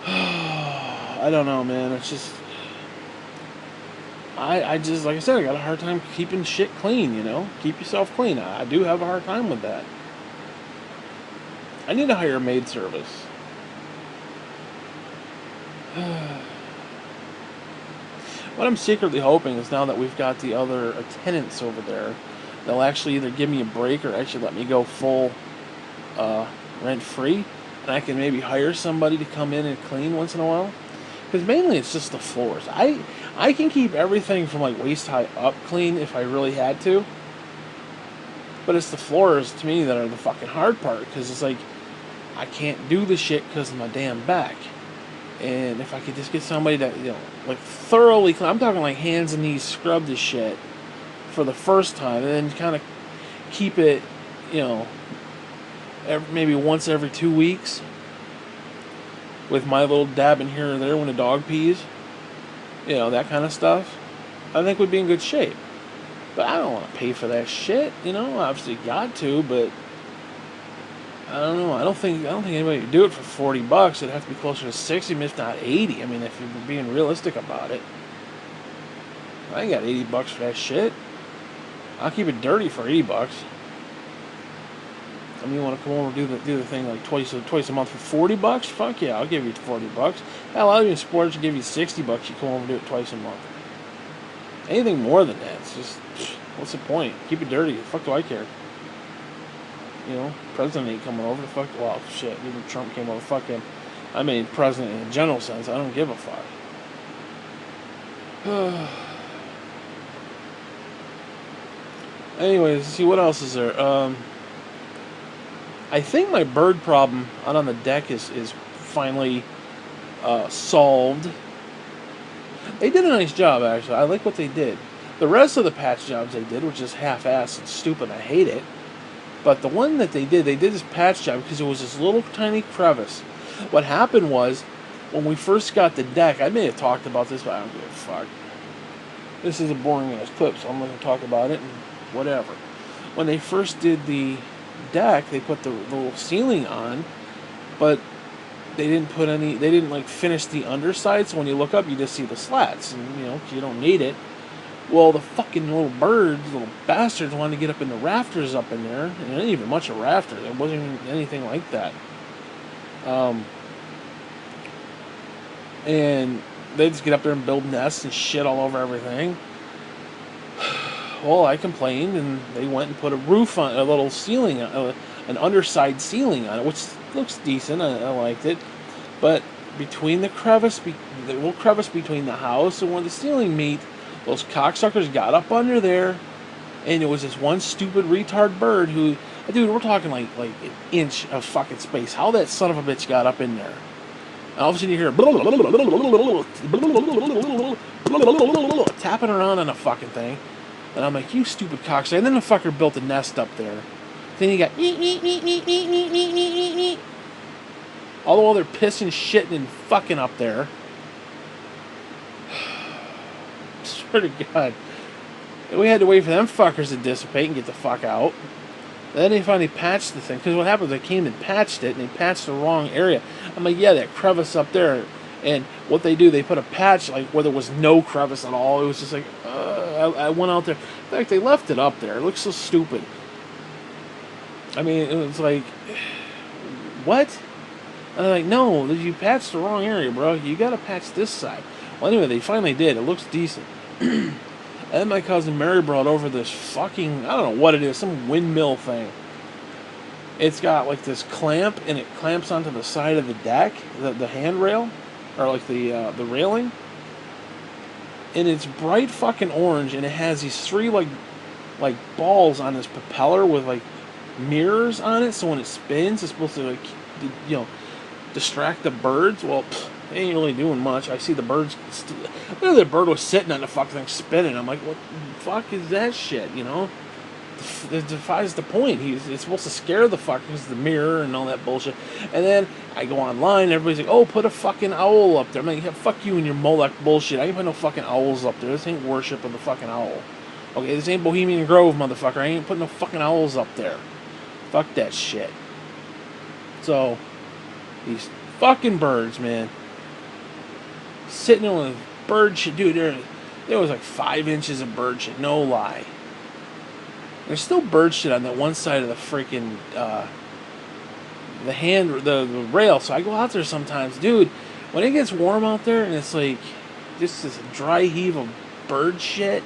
I don't know, man. It's just... I just, like I said, I got a hard time keeping shit clean, Keep yourself clean. I do have a hard time with that. I need to hire a maid service. What I'm secretly hoping is now that we've got the other tenants over there, they'll actually either give me a break or actually let me go full rent free, and I can maybe hire somebody to come in and clean once in a while. Because mainly it's just the floors. I can keep everything from like waist high up clean if I really had to, but it's the floors to me that are the fucking hard part. Because it's like I can't do the shit because of my damn back. And if I could just get somebody that, like thoroughly clean, I'm talking like hands and knees scrub this shit for the first time, and then kind of keep it, maybe once every 2 weeks with my little dab in here or there when the dog pees, that kind of stuff, I think would be in good shape. But I don't want to pay for that shit, obviously got to, but I don't know. I don't think anybody would do it for $40. It'd have to be closer to 60, if not 80. I mean, if you're being realistic about it, I ain't got $80 for that shit. I'll keep it dirty for $80. I mean, you want to come over and do the thing like twice a month for $40? Fuck yeah, I'll give you $40. Hell, I'll even sports give you $60. You come over and do it twice a month. Anything more than that, it's just, what's the point? Keep it dirty. The fuck do I care? President ain't coming over. The fuck. Well, shit. Even Trump came over. Fuck him. I mean, president in a general sense. I don't give a fuck. Anyways, see what else is there. I think my bird problem out on the deck is finally solved. They did a nice job, actually. I like what they did. The rest of the patch jobs they did, which is half-assed and stupid. I hate it. But the one that they did this patch job because it was this little tiny crevice. What happened was, when we first got the deck, I may have talked about this, but I don't give a fuck. This is a boring ass clip, so I'm going to talk about it and whatever. When they first did the deck, they put the little ceiling on, but they didn't like finish the underside, so when you look up, you just see the slats, and you don't need it. Well, the fucking little bastards wanted to get up in the rafters up in there. And it ain't even much of rafter. There wasn't even anything like that. And they just get up there and build nests and shit all over everything. Well, I complained, and they went and put a roof on, a little ceiling, an underside ceiling on it, which looks decent. I liked it. But between the little crevice between the house and where the ceiling meet, those cocksuckers got up under there, and it was this one stupid retard bird who, dude, we're talking like an inch of fucking space. How that son of a bitch got up in there? And all of a sudden you hear tapping around on a fucking thing, and I'm like, you stupid cocksucker. And then the fucker built a nest up there. Then you got all the while they're pissing, shitting, and fucking up there. Swear to God. And we had to wait for them fuckers to dissipate and get the fuck out. Then they finally patched the thing. Because what happened was they came and patched it, and they patched the wrong area. I'm like, yeah, that crevice up there. And what they do, they put a patch like where there was no crevice at all. It was just like, I went out there. In fact, they left it up there. It looks so stupid. I mean, it was like, what? And I'm like, no, you patched the wrong area, bro. You got to patch this side. Well, anyway, they finally did. It looks decent. And then my cousin Mary brought over this fucking, I don't know what it is, some windmill thing. It's got like this clamp, and it clamps onto the side of the deck, the handrail, or like the railing. And it's bright fucking orange, and it has these three like balls on this propeller with like mirrors on it, so when it spins, it's supposed to like, distract the birds. Well, they ain't really doing much. I see the birds. The bird was sitting on the fucking thing spinning. I'm like, what the fuck is that shit? It defies the point. It's supposed to scare the fuckers, the mirror and all that bullshit. And then I go online, and everybody's like, oh, put a fucking owl up there. I'm like, yeah, fuck you and your Moloch bullshit. I ain't put no fucking owls up there. This ain't worship of the fucking owl. Okay, this ain't Bohemian Grove, motherfucker. I ain't putting no fucking owls up there. Fuck that shit. So, these fucking birds, man. Sitting on a bird shit, dude. There was like 5 inches of bird shit, no lie. There's still bird shit on that one side of the freaking the rail. So I go out there sometimes, dude. When it gets warm out there and it's like just this dry heave of bird shit,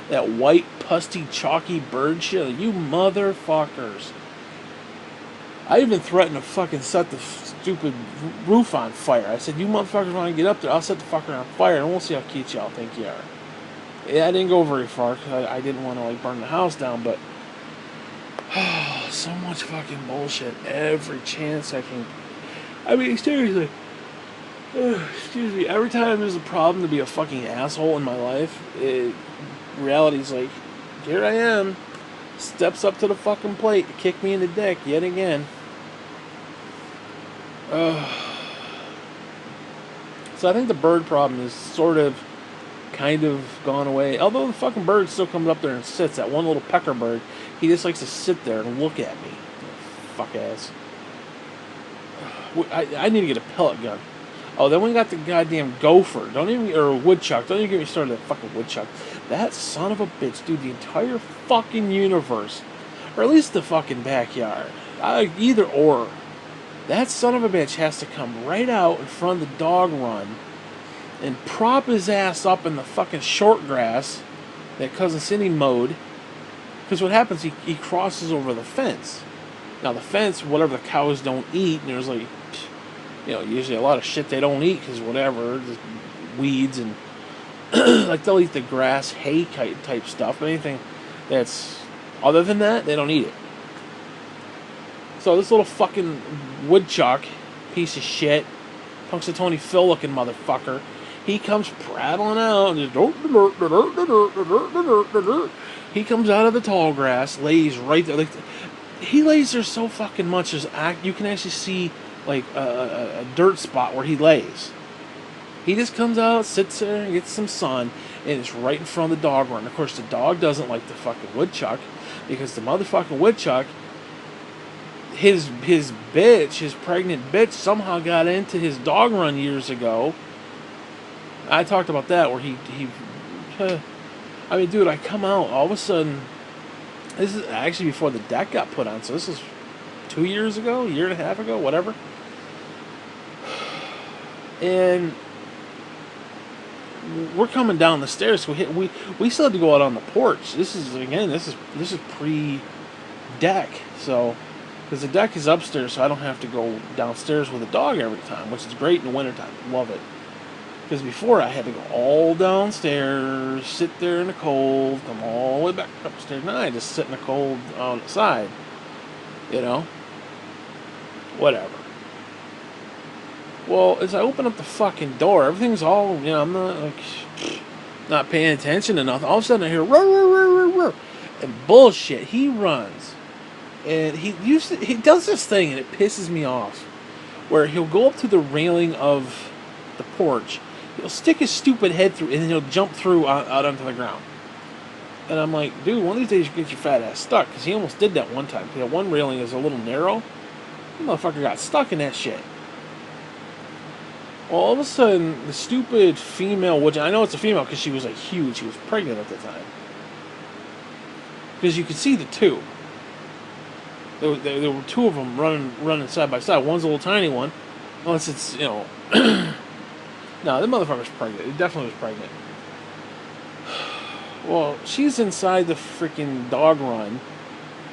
that white pusty chalky bird shit, like, you motherfuckers. I even threatened to fucking set the stupid roof on fire. I said, you motherfuckers want to get up there, I'll set the fucker on fire and we'll see how cute y'all think you are. Yeah, I didn't go very far because I didn't want to like burn the house down, but so much fucking bullshit every chance I can. I mean, seriously. Excuse me. Every time there's a problem to be a fucking asshole in my life, reality's like, here I am. Steps up to the fucking plate to kick me in the dick yet again. So I think the bird problem is sort of kind of gone away. Although the fucking bird still comes up there and sits. That one little pecker bird, he just likes to sit there and look at me. Fuck ass. I need to get a pellet gun. Oh, then we got the goddamn gopher. Or woodchuck. Don't even get me started on that fucking woodchuck. That son of a bitch, dude, the entire fucking universe. Or at least the fucking backyard. Either or. That son of a bitch has to come right out in front of the dog run and prop his ass up in the fucking short grass that Cousin Cindy mowed. Because what happens, he crosses over the fence. Now the fence, whatever the cows don't eat, and there's like, usually a lot of shit they don't eat because whatever, just weeds and like they'll eat the grass, hay type stuff, but anything that's other than that, they don't eat it. So this little fucking woodchuck, piece of shit, Punxsutawney Phil looking motherfucker, he comes prattling out and just he comes out of the tall grass, lays right there. Like, he lays there so fucking much as you can actually see like a dirt spot where he lays. He just comes out, sits there, and gets some sun, and it's right in front of the dog run. Of course, the dog doesn't like the fucking woodchuck because the motherfucking woodchuck, his pregnant bitch, somehow got into his dog run years ago. I talked about that where I mean, dude, I come out all of a sudden. This is actually before the deck got put on, so this is 2 years ago, a year and a half ago, whatever. And we're coming down the stairs. So we still had to go out on the porch. This is pre-deck, so because the deck is upstairs, so I don't have to go downstairs with a dog every time, which is great in the wintertime. Love it. Because before I had to go all downstairs, sit there in the cold, come all the way back upstairs. Now I just sit in the cold on the side. Whatever. Well, as I open up the fucking door, everything's all, I'm not paying attention to nothing. All of a sudden I hear, roar, roar, roar, roar, roar. And bullshit, he runs. And he does this thing, and it pisses me off, where he'll go up to the railing of the porch, he'll stick his stupid head through, and then he'll jump through out onto the ground. And I'm like, dude, one of these days you get your fat ass stuck, because he almost did that one time. Because that one railing is a little narrow. The motherfucker got stuck in that shit. Well, all of a sudden, the stupid female, which I know it's a female because she was like huge, she was pregnant at the time. Because you could see the two. There were two of them running side by side. One's a little tiny one. Unless it's, No, the motherfucker's pregnant. It definitely was pregnant. Well, she's inside the freaking dog run.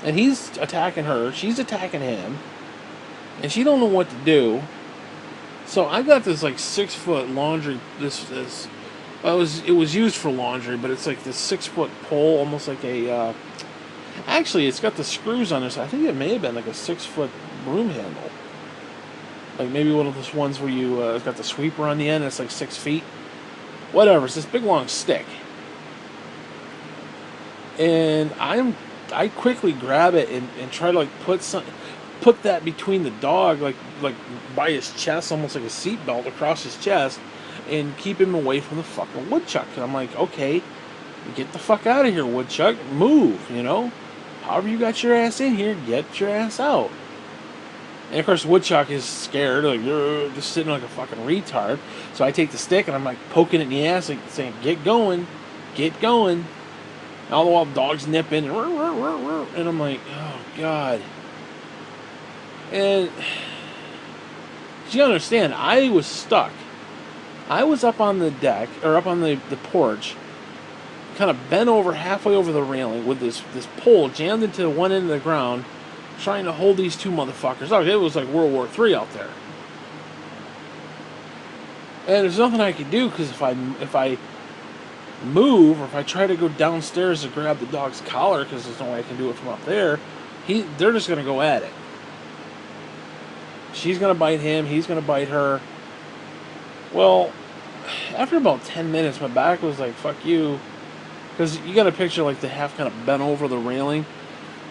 And he's attacking her. She's attacking him. And she don't know what to do. So I got this like 6-foot laundry. It was used for laundry, but it's like this 6-foot pole, almost like a. Actually, it's got the screws on it, so I think it may have been like a 6-foot broom handle. Like maybe one of those ones where it's got the sweeper on the end. And it's like 6 feet. Whatever. It's this big long stick. And I quickly grab it and try to like put that between the dog, like by his chest, almost like a seatbelt across his chest, and keep him away from the fucking woodchuck. And I'm like, okay, get the fuck out of here, woodchuck. Move, However you got your ass in here, get your ass out. And of course, woodchuck is scared, like you're just sitting like a fucking retard. So I take the stick and I'm like poking it in the ass, like saying, get going. get going. All the while, the dog's nipping, and I'm like, oh, God. And you understand, I was stuck. I was up on the deck, or up on the porch, kind of bent over halfway over the railing with this pole jammed into one end of the ground, trying to hold these two motherfuckers up. It was like World War III out there. And there's nothing I could do, because if I move, or if I try to go downstairs to grab the dog's collar, because there's no way I can do it from up there, they're just going to go at it. She's going to bite him, he's going to bite her. Well, after about 10 minutes, my back was like, fuck you. Because you got to picture like the half kind of bent over the railing.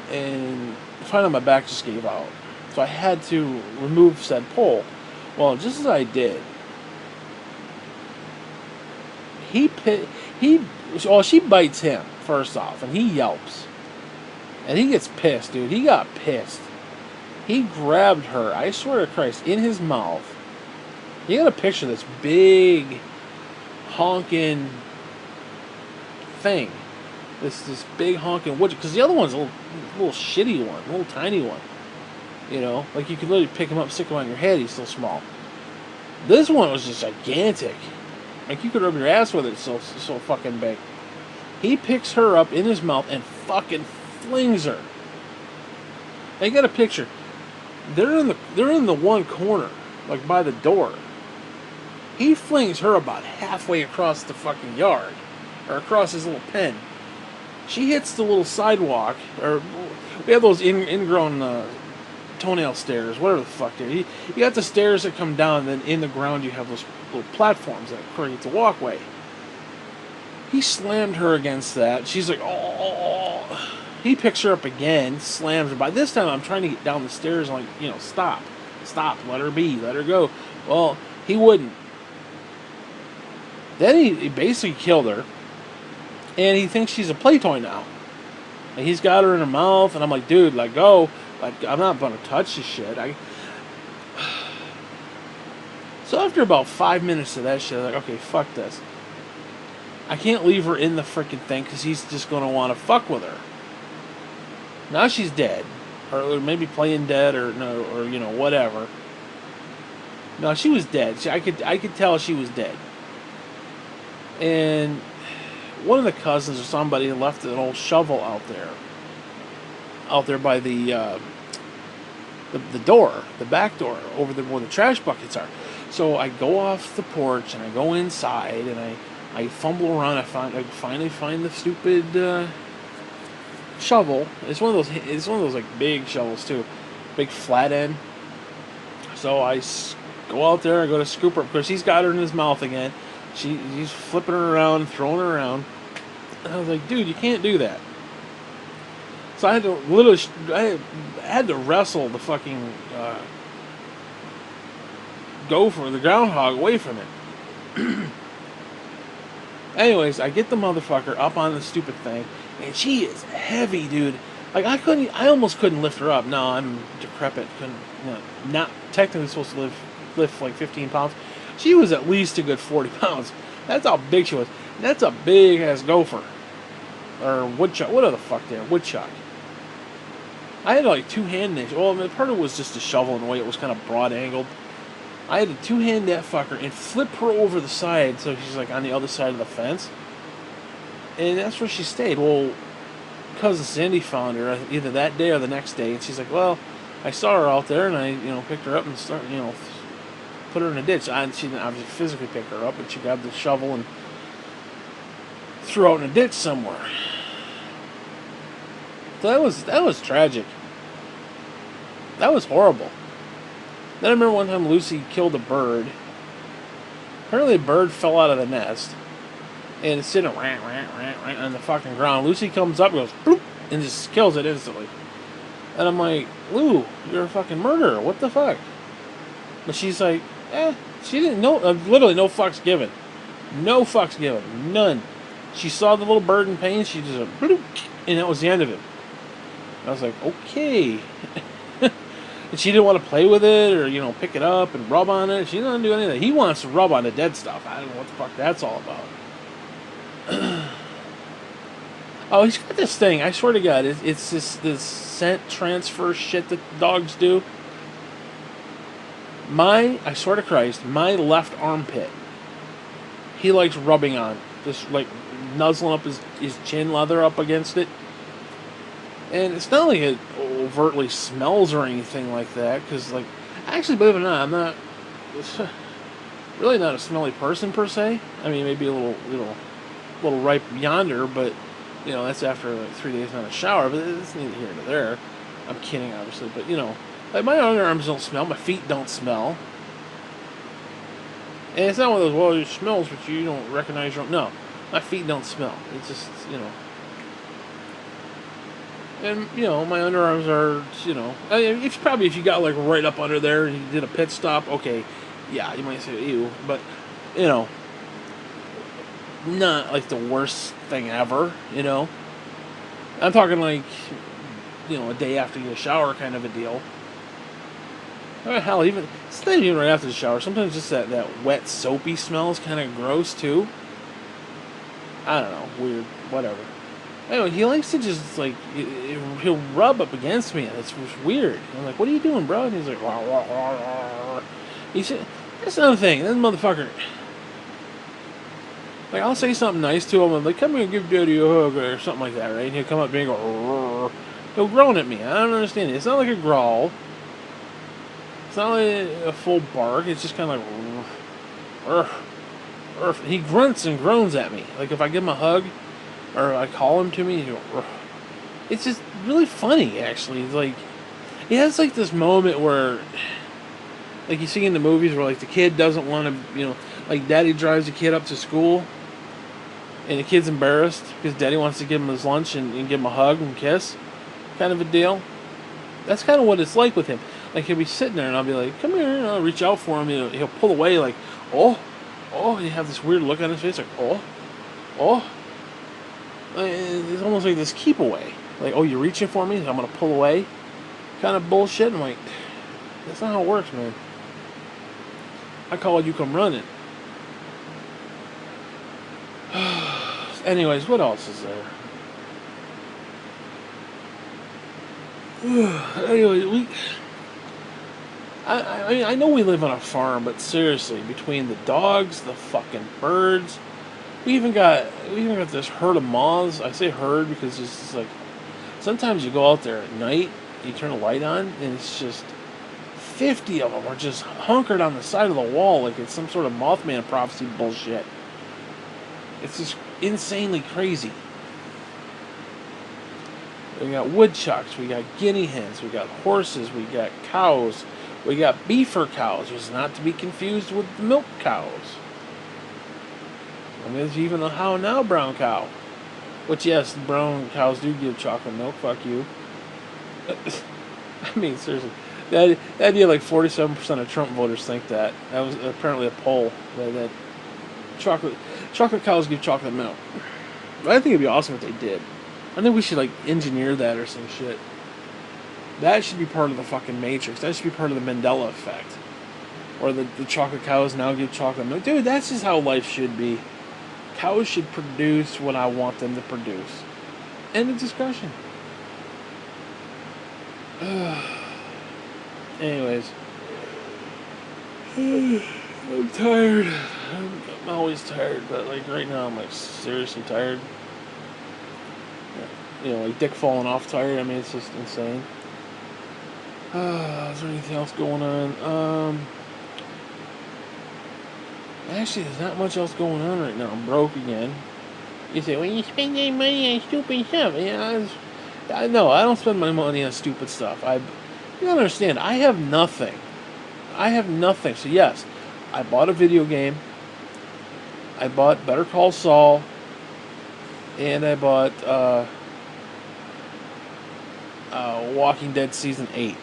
And finally my back just gave out. So I had to remove said pole. Well, just as I did, she bites him, first off, and he yelps. And he gets pissed, dude. He got pissed. He grabbed her, I swear to Christ, in his mouth. You gotta picture this big, honking thing. This big honking wood. Because the other one's a little shitty one, a little tiny one. You know, like you could literally pick him up, stick him on your head, he's still small. This one was just gigantic. Like you could rub your ass with it, so fucking big. He picks her up in his mouth and fucking flings her. Now you got a picture. They're in the one corner, like by the door. He flings her about halfway across the fucking yard, or across his little pen. She hits the little sidewalk, or we have those ingrown toenail stairs, whatever the fuck they're. You got the stairs that come down, and then in the ground you have those little platforms that create a walkway. He slammed her against that. She's like, oh. He picks her up again, slams her. By this time, I'm trying to get down the stairs, like, stop, let her be, let her go. Well, he wouldn't. Then he basically killed her, and he thinks she's a play toy now. And he's got her in her mouth, and I'm like, dude, let go. Like, I'm not going to touch this shit. So after about 5 minutes of that shit, I'm like, okay, fuck this. I can't leave her in the freaking thing, because he's just going to want to fuck with her. Now she's dead, or maybe playing dead, or whatever. No, she was dead. I could tell she was dead. And one of the cousins or somebody left an old shovel out there by the door, the back door, over where the trash buckets are. So I go off the porch and I go inside and I fumble around. I finally find the stupid shovel. It's one of those like big shovels too, big flat end. So I go out there. I go to scoop her up. Of course, he's got her in his mouth again. He's flipping her around, throwing her around. And I was like, dude, you can't do that. So I had to wrestle the fucking gopher, the groundhog, away from it. Anyways, I get the motherfucker up on the stupid thing, and she is heavy, dude. Like I almost couldn't lift her up. No, I'm decrepit. Not technically supposed to lift like 15 pounds. She was at least a good 40 pounds. That's how big she was. That's a big ass gopher. Or woodchuck. What the fuck there? Woodchuck. I had like two-hand that. Well, part of it was just a shovel in the way it was kind of broad angled. I had to two-hand that fucker and flip her over the side so she's like on the other side of the fence. And that's where she stayed. Well, cousin Cindy found her either that day or the next day, and she's like, well, I saw her out there and I picked her up and put her in a ditch. She didn't obviously physically pick her up, but she grabbed the shovel and threw out in a ditch somewhere. So that was tragic. That was horrible. Then I remember one time Lucy killed a bird. Apparently a bird fell out of the nest, and it's sitting on the fucking ground. Lucy comes up and goes, bloop, and just kills it instantly. And I'm like, Lou, you're a fucking murderer. What the fuck? But she's like, she didn't know. Literally no fucks given. No fucks given. None. She saw the little bird in pain. She just went, bloop, and that was the end of it. I was like, okay. And she didn't want to play with it or, pick it up and rub on it. She didn't do anything. He wants to rub on the dead stuff. I don't know what the fuck that's all about. Oh, he's got this thing. I swear to God, it's this scent transfer shit that dogs do. I swear to Christ, my left armpit, he likes rubbing on. Just like nuzzling up his chin leather up against it. And it's not like it overtly smells or anything like that, because, like, actually, believe it or not, I'm not really not a smelly person per se. I mean, maybe a little ripe yonder, but that's after like 3 days not a shower. But it's neither here nor there. I'm kidding, obviously, but like my underarms don't smell, my feet don't smell, and it's not one of those it smells, but you don't recognize your own. No, my feet don't smell. It's just And my underarms are, it's probably if you got like right up under there and you did a pit stop, okay, yeah, you might say ew, but not like the worst thing ever. I'm talking like a day after you shower kind of a deal. Or hell, it's not even right after the shower. Sometimes just that wet soapy smell is kind of gross too. I don't know, weird, whatever. Anyway, he likes to just, like, he'll rub up against me, and it's weird. I'm like, what are you doing, bro? And he's like, wah, wah, wah, wah. He said, that's another thing. This motherfucker, like, I'll say something nice to him, I'm like, come here and give Daddy a hug, or something like that, right? And he'll come up to me and go, he'll groan at me. I don't understand it. It's not like a growl. It's not like a full bark. It's just kind of like, he grunts and groans at me. Like, if I give him a hug, or I call him to me, it's just really funny, actually. It's like, he has like this moment where, like you see in the movies where like the kid doesn't want to, like daddy drives the kid up to school, and the kid's embarrassed because daddy wants to give him his lunch and give him a hug and kiss, kind of a deal. That's kind of what it's like with him. Like he'll be sitting there and I'll be like, come here, and I'll reach out for him, he'll pull away like, oh, and you have this weird look on his face like, oh. It's almost like this keep away. Like, oh, you're reaching for me, so I'm going to pull away. Kind of bullshit. I'm like, that's not how it works, man. I call it, you come running. Anyways, what else is there? Anyway, I know we live on a farm, but seriously, between the dogs, the fucking birds, we even got this herd of moths. I say herd because it's just like sometimes you go out there at night, you turn a light on, and it's just 50 of them are just hunkered on the side of the wall like it's some sort of Mothman prophecy bullshit. It's just insanely crazy. We got woodchucks, we got guinea hens, we got horses, we got cows, we got beefer cows, which is not to be confused with the milk cows. And there's even a how now brown cow. Which, yes, brown cows do give chocolate milk. Fuck you. I mean, seriously. The idea like 47% of Trump voters think that. That was apparently a poll. That chocolate cows give chocolate milk. But I think it'd be awesome if they did. I think we should, like, engineer that or some shit. That should be part of the fucking Matrix. That should be part of the Mandela effect. Or the chocolate cows now give chocolate milk. Dude, that's just how life should be. Cows should produce what I want them to produce. End of discussion. Anyways. I'm tired. I'm always tired, but like right now I'm like seriously tired. Like dick falling off tired. I mean, it's just insane. Is there anything else going on? Actually, there's not much else going on right now. I'm broke again. You say, well, you spend your money on stupid stuff. Yeah, I know. I don't spend my money on stupid stuff. You don't understand. I have nothing. So, yes, I bought a video game. I bought Better Call Saul. And I bought Walking Dead Season 8.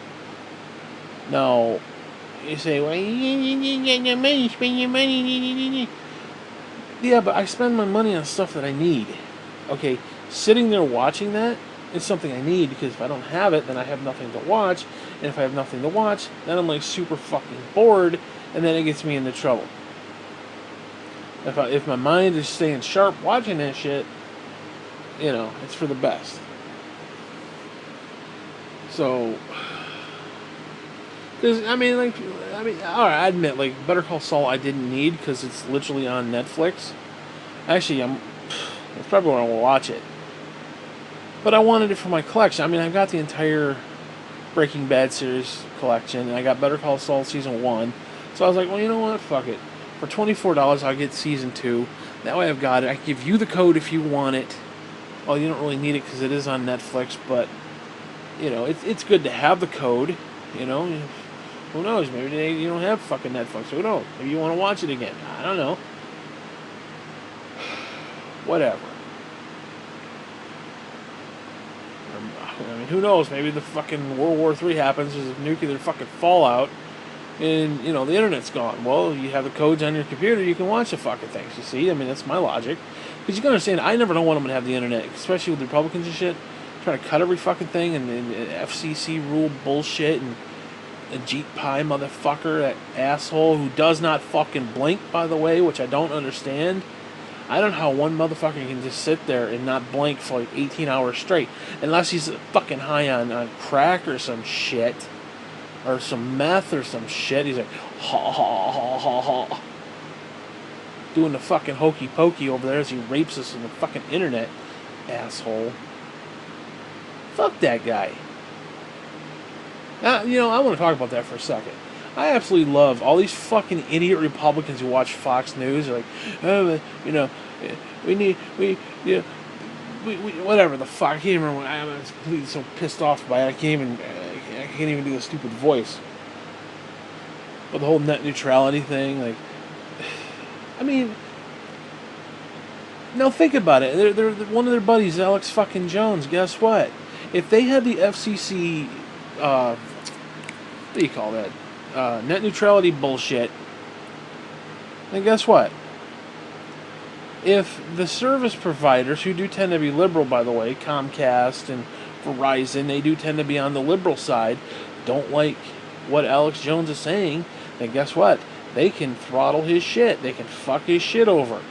Now, you say, well, you get your money, spend your money. Yeah, but I spend my money on stuff that I need. Okay, sitting there watching that is something I need, because if I don't have it, then I have nothing to watch. And if I have nothing to watch, then I'm like super fucking bored, and then it gets me into trouble. If my mind is staying sharp watching that shit, You know, it's for the best. So, because all right, I admit, like Better Call Saul, I didn't need because it's literally on Netflix. Actually, that's probably where I will watch it. But I wanted it for my collection. I mean, I've got the entire Breaking Bad series collection, and I got Better Call Saul season 1. So I was like, well, you know what? Fuck it. For $24, I'll get season 2. That way I've got it. I can give you the code if you want it. Well, you don't really need it because it is on Netflix, but, you know, it's good to have the code. You know, who knows? Maybe you don't have fucking Netflix. Who knows? Maybe you want to watch it again. I don't know. Whatever. I mean, who knows? Maybe the fucking World War III happens. There's a nuclear fucking fallout, and you know the internet's gone. Well, you have the codes on your computer. You can watch the fucking things. You see? I mean, that's my logic. Because you can understand, I never know when I'm gonna have the internet, especially with the Republicans and shit, trying to cut every fucking thing and FCC rule bullshit and Ajit Pai motherfucker, that asshole who does not fucking blink, by the way, which I don't understand. I don't know how one motherfucker can just sit there and not blink for like 18 hours straight. Unless he's fucking high on crack or some shit. Or some meth or some shit. He's like, ha ha ha ha ha. Doing the fucking hokey pokey over there as he rapes us on the fucking internet. Asshole. Fuck that guy. Now, you know, I want to talk about that for a second. I absolutely love all these fucking idiot Republicans who watch Fox News. They're like, oh, you know, we whatever the fuck. I can't remember. I'm completely so pissed off by it. I can't even do a stupid voice. But the whole net neutrality thing, like, I mean, now think about it. They're one of their buddies, Alex fucking Jones. Guess what? If they had the FCC, what do you call that? Net neutrality bullshit, then guess what? If the service providers, who do tend to be liberal, by the way, Comcast and Verizon, they do tend to be on the liberal side, don't like what Alex Jones is saying, then guess what? They can throttle his shit. They can fuck his shit over.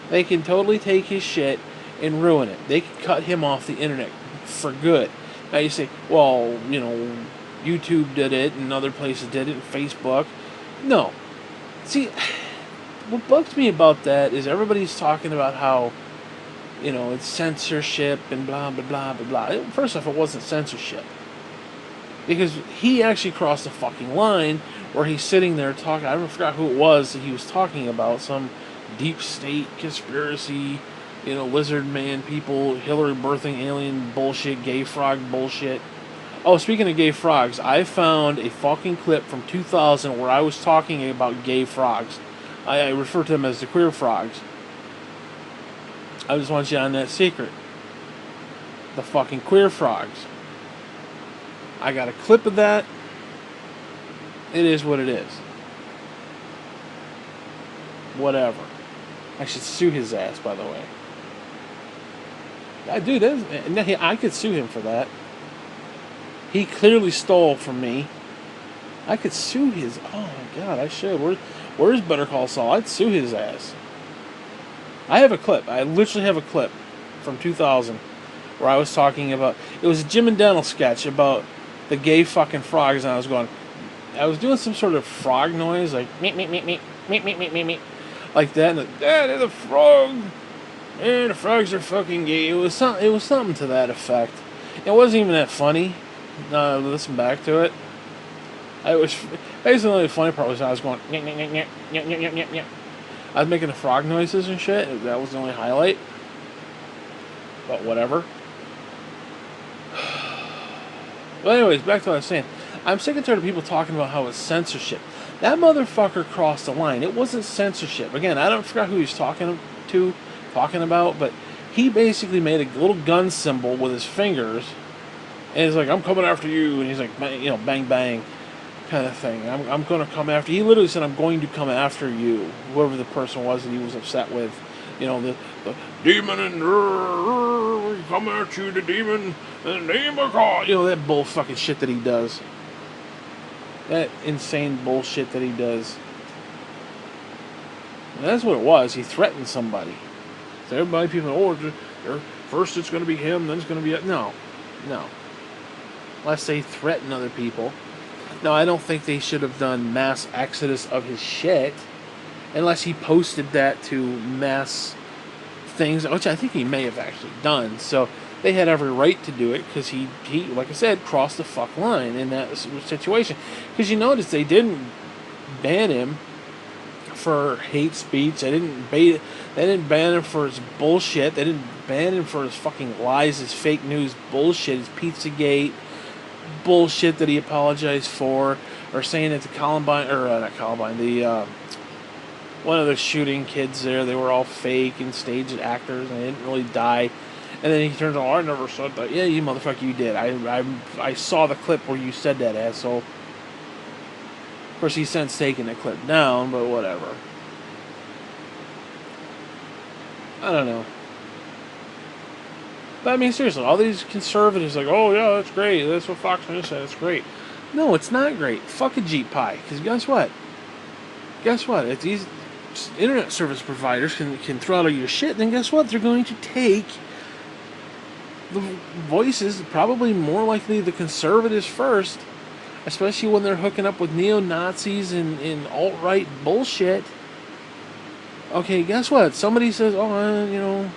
They can totally take his shit and ruin it. They can cut him off the internet for good. Now you say, well, you know, YouTube did it and other places did it, and Facebook. No. See, what bugs me about that is everybody's talking about how, you know, it's censorship and blah, blah, blah, blah, blah. First off, it wasn't censorship. Because he actually crossed the fucking line where he's sitting there talking. I forgot who it was that he was talking about. Some deep state conspiracy, you know, lizard man people, Hillary birthing alien bullshit, gay frog bullshit. Oh, speaking of gay frogs, I found a fucking clip from 2000 where I was talking about gay frogs. I refer to them as the queer frogs. I just want you on that secret. The fucking queer frogs. I got a clip of that. It is what it is. Whatever. I should sue his ass, by the way. I could sue him for that. He clearly stole from me. I could sue his... Oh my god, I should. Where's Better Call Saul? I'd sue his ass. I have a clip. I literally have a clip from 2000 where I was talking about... It was a Jim and Dental sketch about the gay fucking frogs, and I was doing some sort of frog noise, like... Meep, meep, meep, meep, meep, meep, meep, meep, meep. Like that, and they're the frog. And the frogs are fucking gay. It was something to that effect. It wasn't even that funny. Listen back to it. It was basically the funny part was I was going. Nyeh, nyeh, nyeh, nyeh, nyeh, nyeh, nyeh, nyeh. I was making the frog noises and shit. That was the only highlight. But whatever. But anyways, back to what I was saying. I'm sick and tired of people talking about how it's censorship. That motherfucker crossed the line. It wasn't censorship. Again, I don't forget who he's talking about, but he basically made a little gun symbol with his fingers, and he's like, "I'm coming after you," and he's like, you know, bang bang, kind of thing. I'm going to come after. He literally said, "I'm going to come after you," whoever the person was that he was upset with. You know, the demon and come at you, the demon and the name of God. You know, that bull fucking shit that he does. That insane bullshit that he does. And that's what it was. He threatened somebody. So everybody, people, first it's going to be him, then it's going to be... No. No. Unless they threaten other people. No, I don't think they should have done mass exodus of his shit. Unless he posted that to mass things, which I think he may have actually done. So they had every right to do it because he, like I said, crossed the fuck line in that situation. Because you notice they didn't ban him for hate speech. They didn't ban him for his bullshit. They didn't ban him for his fucking lies, his fake news bullshit, his Pizzagate bullshit that he apologized for, or saying that the Columbine, or not Columbine, the one of the shooting kids there, they were all fake and staged actors and they didn't really die. And then he turns on, I never said that. Yeah, you motherfucker, you did. I saw the clip where you said that, asshole. Of course, he's since taken the clip down, but whatever. I don't know. But I mean, seriously, all these conservatives like, oh yeah, that's great. That's what Fox News said. It's great. No, it's not great. Fuck a Jeep pie. Because guess what? If these internet service providers can throttle your shit, then guess what? They're going to take the voices, probably more likely the conservatives first, especially when they're hooking up with neo-Nazis and alt-right bullshit. Okay, guess what? Somebody says, oh,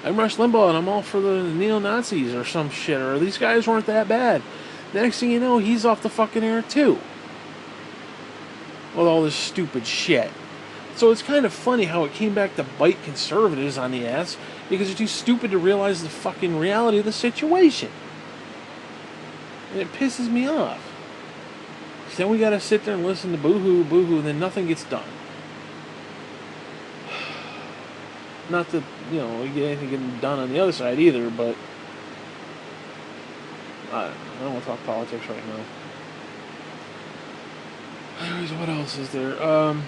I'm Rush Limbaugh and I'm all for the neo-Nazis or some shit, or these guys weren't that bad. The next thing you know, he's off the fucking air too. With all this stupid shit. So it's kind of funny how it came back to bite conservatives on the ass because they're too stupid to realize the fucking reality of the situation. And it pisses me off. Then we gotta sit there and listen to boo-hoo, boo-hoo, and then nothing gets done. Not that, we get anything getting done on the other side either, but I don't want to talk politics right now. Anyways, what else is there? I'm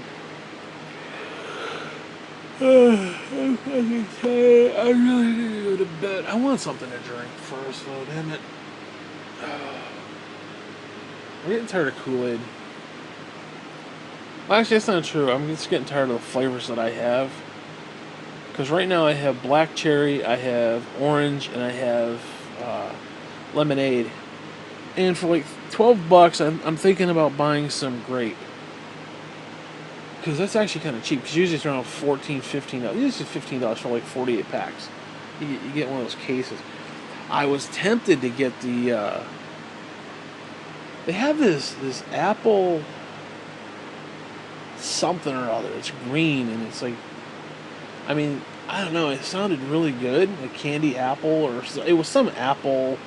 fucking tired. I really need to go to bed. I want something to drink first, though, damn it. I'm getting tired of Kool-Aid. Well, actually, that's not true. I'm just getting tired of the flavors that I have. Because right now I have black cherry, I have orange, and I have lemonade. And for like $12, I'm thinking about buying some grape. Because that's actually kind of cheap. Because usually it's around $14, $15. Usually $15 for like 48 packs. You get one of those cases. I was tempted to get the... they have this apple something or other. It's green and it's like... I mean, I don't know. It sounded really good. Like candy apple or... It was some apple...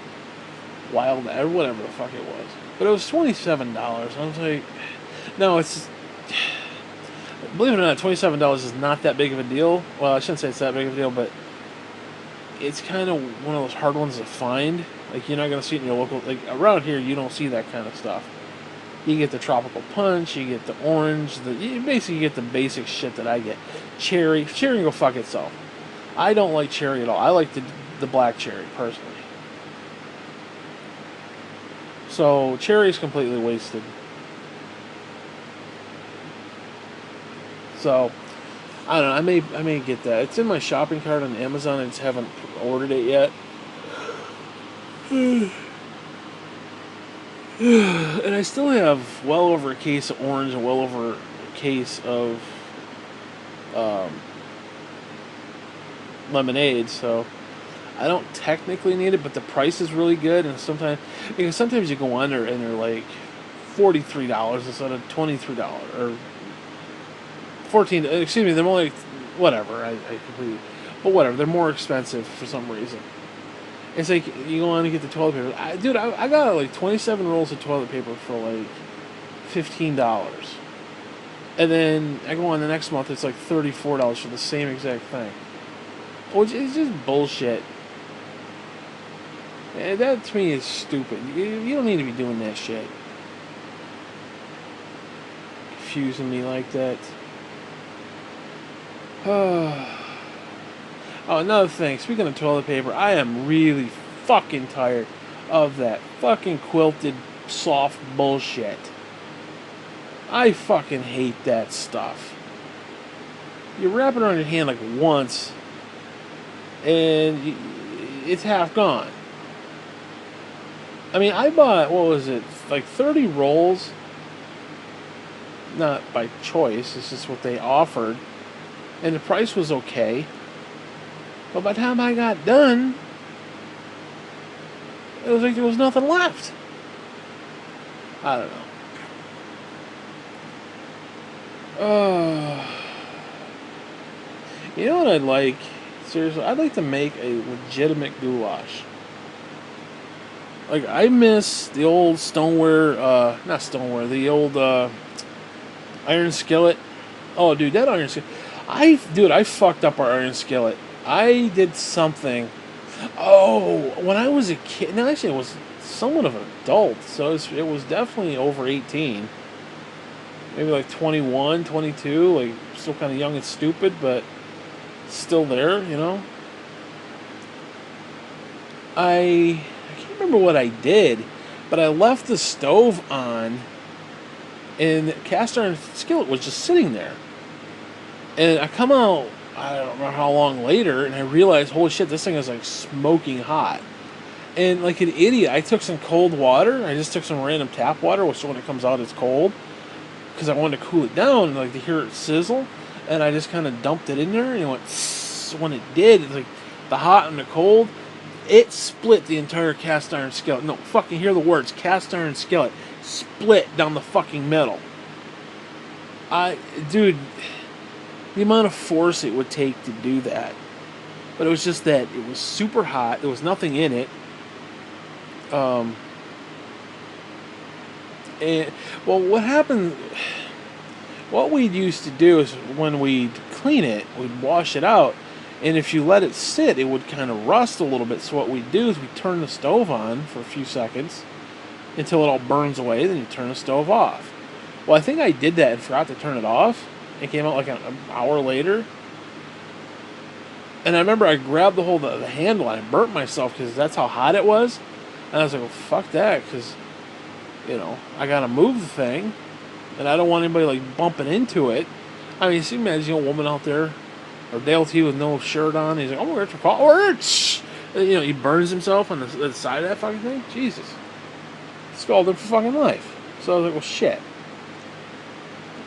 Wild... or whatever the fuck it was. But it was $27. I was like... No, it's... Believe it or not, $27 is not that big of a deal. Well, I shouldn't say it's that big of a deal, but... It's kind of one of those hard ones to find. Like, you're not going to see it in your local... Like, around here, you don't see that kind of stuff. You get the tropical punch, you get the orange, you basically get the basic shit that I get. Cherry can go fuck itself. I don't like cherry at all. I like the black cherry, personally. So, cherry is completely wasted. So, I don't know, I may get that. It's in my shopping cart on Amazon, I just haven't ordered it yet. And I still have well over a case of orange and well over a case of lemonade, so I don't technically need it, but the price is really good, and sometimes you go under and they're like $43 instead of $23 or $14. Excuse me, they're more like whatever. I completely, but whatever. They're more expensive for some reason. It's like you go on to get the toilet paper. I got like 27 rolls of toilet paper for like $15. And then I go on the next month, it's like $34 for the same exact thing. Which is just bullshit. And that to me is stupid. You don't need to be doing that shit. Confusing me like that. Oh, another thing. Speaking of toilet paper, I am really fucking tired of that fucking quilted soft bullshit. I fucking hate that stuff. You wrap it around your hand like once, and it's half gone. I mean, I bought, what was it, like 30 rolls, not by choice, it's just what they offered, and the price was okay. But by the time I got done, it was like there was nothing left. I don't know. You know what I'd like? Seriously, I'd like to make a legitimate goulash. Like, I miss the old stoneware, not stoneware, the old iron skillet. Oh, dude, that iron skillet. I fucked up our iron skillet. I did something. Oh, when I was a kid, no, actually, I was somewhat of an adult, so it was definitely over 18. Maybe like 21, 22, like still kind of young and stupid, but still there, you know? I can't remember what I did, but I left the stove on, and the cast iron skillet was just sitting there. And I come out, I don't remember how long later, and I realized, holy shit, this thing is like smoking hot. And like an idiot, I took some cold water. I just took some random tap water, which when it comes out it's cold, because I wanted to cool it down, like to hear it sizzle. And I just kind of dumped it in there, and it went. When it did, it's like the hot and the cold, it split the entire cast iron skillet. No, fucking hear the words, cast iron skillet split down the fucking middle. Dude, the amount of force it would take to do that. But it was just that it was super hot. There was nothing in it. And well, what happened? What we used to do is when we'd clean it, we'd wash it out, and if you let it sit, it would kind of rust a little bit. So what we'd do is we turn the stove on for a few seconds until it all burns away. Then you turn the stove off. Well, I think I did that and forgot to turn it off. It came out like an hour later. And I remember I grabbed the the handle and I burnt myself because that's how hot it was. And I was like, well, fuck that, because, you know, I got to move the thing. And I don't want anybody, like, bumping into it. I mean, you imagine a woman out there, or Dale T with no shirt on. He's like, oh, we're at call. Or, you know, he burns himself on the side of that fucking thing. Jesus. Scalded for fucking life. So I was like, well, shit.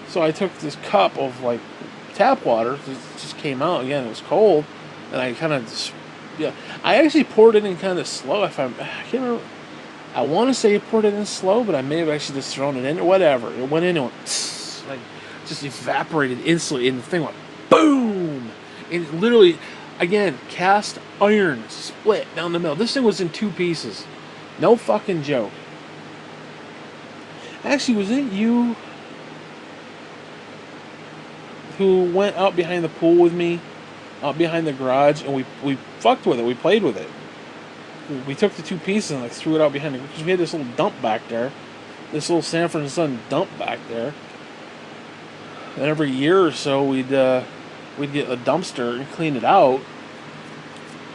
So I took this cup of, like, tap water. It just came out. Again, it was cold. And I kind of just, yeah. I actually poured it in kind of slow. I can't remember. I want to say I poured it in slow, but I may have actually just thrown it in or whatever. It went in and went, like, just evaporated instantly, and the thing went boom. And it literally, again, cast iron split down the middle. This thing was in two pieces. No fucking joke. Actually, was it you who went out behind the pool with me, out behind the garage, and we fucked with it, we played with it? We took the two pieces and like threw it out behind it, because we had this little dump back there, this little Sanford and Son dump back there. And every year or so, we'd get a dumpster and clean it out.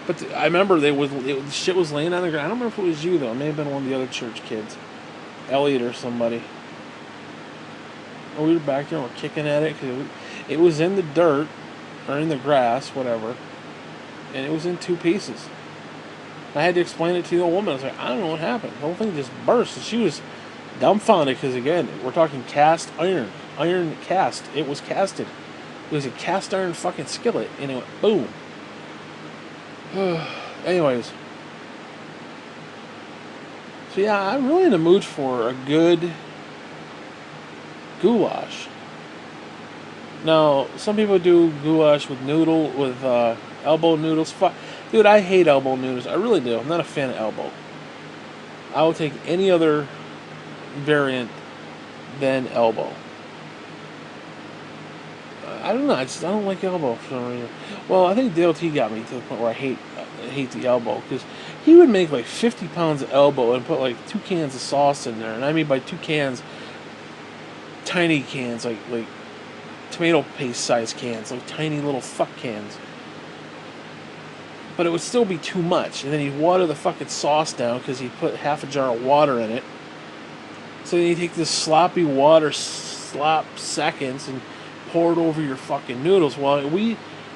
But I remember the shit was laying on the ground. I don't remember if it was you though. It may have been one of the other church kids, Elliot or somebody. And we were back there and we're kicking at it because it was in the dirt or in the grass, whatever, and it was in two pieces. I had to explain it to the woman. I was like, I don't know what happened. The whole thing just burst. And she was dumbfounded because, again, we're talking cast iron. Iron cast. It was casted. It was a cast iron fucking skillet. And it went boom. Anyways. So, yeah, I'm really in the mood for a good goulash. Now, some people do goulash with elbow noodles. Dude, I hate elbow noodles. I really do. I'm not a fan of elbow. I will take any other variant than elbow. I don't know. I don't like elbow for some reason. Well, I think Dale T got me to the point where I hate the elbow, because he would make like 50 pounds of elbow and put like 2 cans of sauce in there. And I mean by 2 cans, tiny cans, like tomato paste size cans, like tiny little fuck cans. But it would still be too much. And then he'd water the fucking sauce down because he put half a jar of water in it. So then you take this sloppy water, slop seconds, and pour it over your fucking noodles. Well,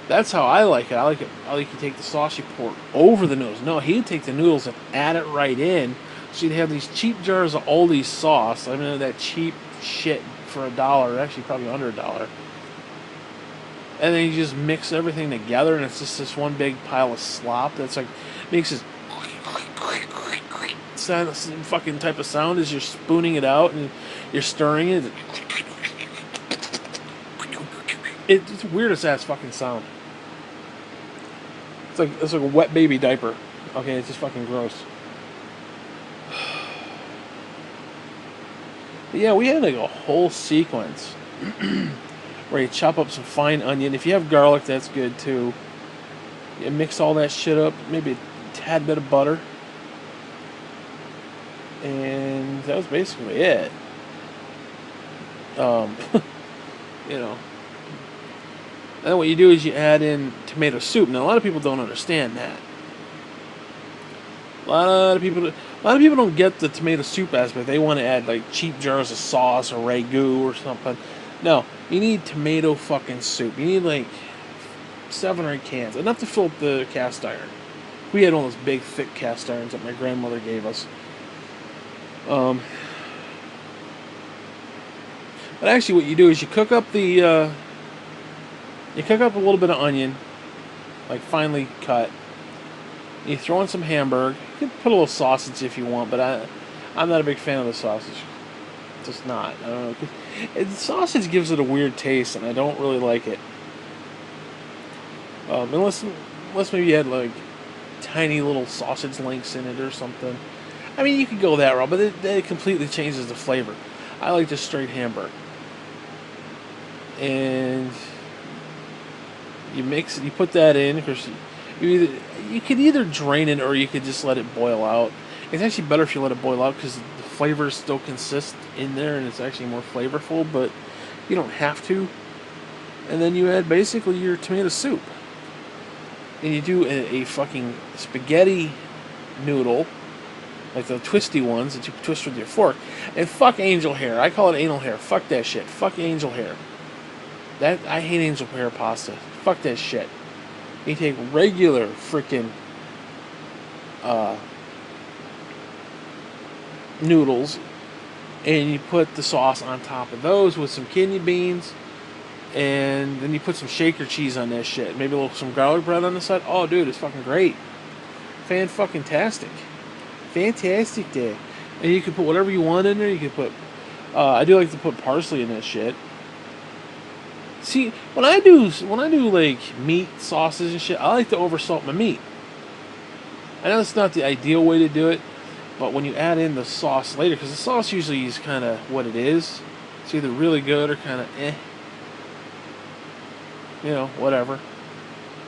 That's how I like it. I like it. I like you take the sauce, you pour it over the noodles. No, he'd take the noodles and add it right in. So you'd have these cheap jars of Aldi sauce. I mean, that cheap shit for $1, actually probably under $1. And then you just mix everything together, and it's just this one big pile of slop that's like makes this sound, fucking type of sound as you're spooning it out and you're stirring it. It's the weirdest ass fucking sound. It's like a wet baby diaper. Okay, it's just fucking gross. But yeah, we had like a whole sequence where you chop up some fine onion. If you have garlic, that's good too. You mix all that shit up, maybe a tad bit of butter, and that was basically it. You know. And then what you do is you add in tomato soup. Now a lot of people don't understand that. A lot of people don't get the tomato soup aspect. They want to add like cheap jars of sauce or ragu or something. No, you need tomato fucking soup. You need like 7 or 8 cans, enough to fill up the cast iron. We had one of those big, thick cast irons that my grandmother gave us. But actually, what you do is you cook up a little bit of onion, like finely cut. You throw in some Hamburg. You can put a little sausage if you want, but I'm not a big fan of the sausage. Just not. I don't know. The sausage gives it a weird taste, and I don't really like it. Unless maybe you had like tiny little sausage links in it or something. I mean, you could go that route, but it completely changes the flavor. I like just straight Hamburg. And you mix it, you put that in. Of course, you could either drain it or you could just let it boil out. It's actually better if you let it boil out because the flavors still consist in there and it's actually more flavorful, but you don't have to. And then you add basically your tomato soup. And you do a fucking spaghetti noodle, like the twisty ones that you twist with your fork. And fuck angel hair. I call it anal hair. Fuck that shit. Fuck angel hair. I hate angel hair pasta. Fuck that shit. You take regular freaking noodles and you put the sauce on top of those with some kidney beans, and then you put some shaker cheese on that shit. Maybe some garlic bread on the side. Oh, dude, it's fucking great. Fan-fucking-tastic. Fantastic day. And you can put whatever you want in there. You can put... I do like to put parsley in that shit. See, when I do like meat sauces and shit, I like to oversalt my meat. I know it's not the ideal way to do it, but when you add in the sauce later, because the sauce usually is kind of what it is. It's either really good or kind of eh. You know, whatever.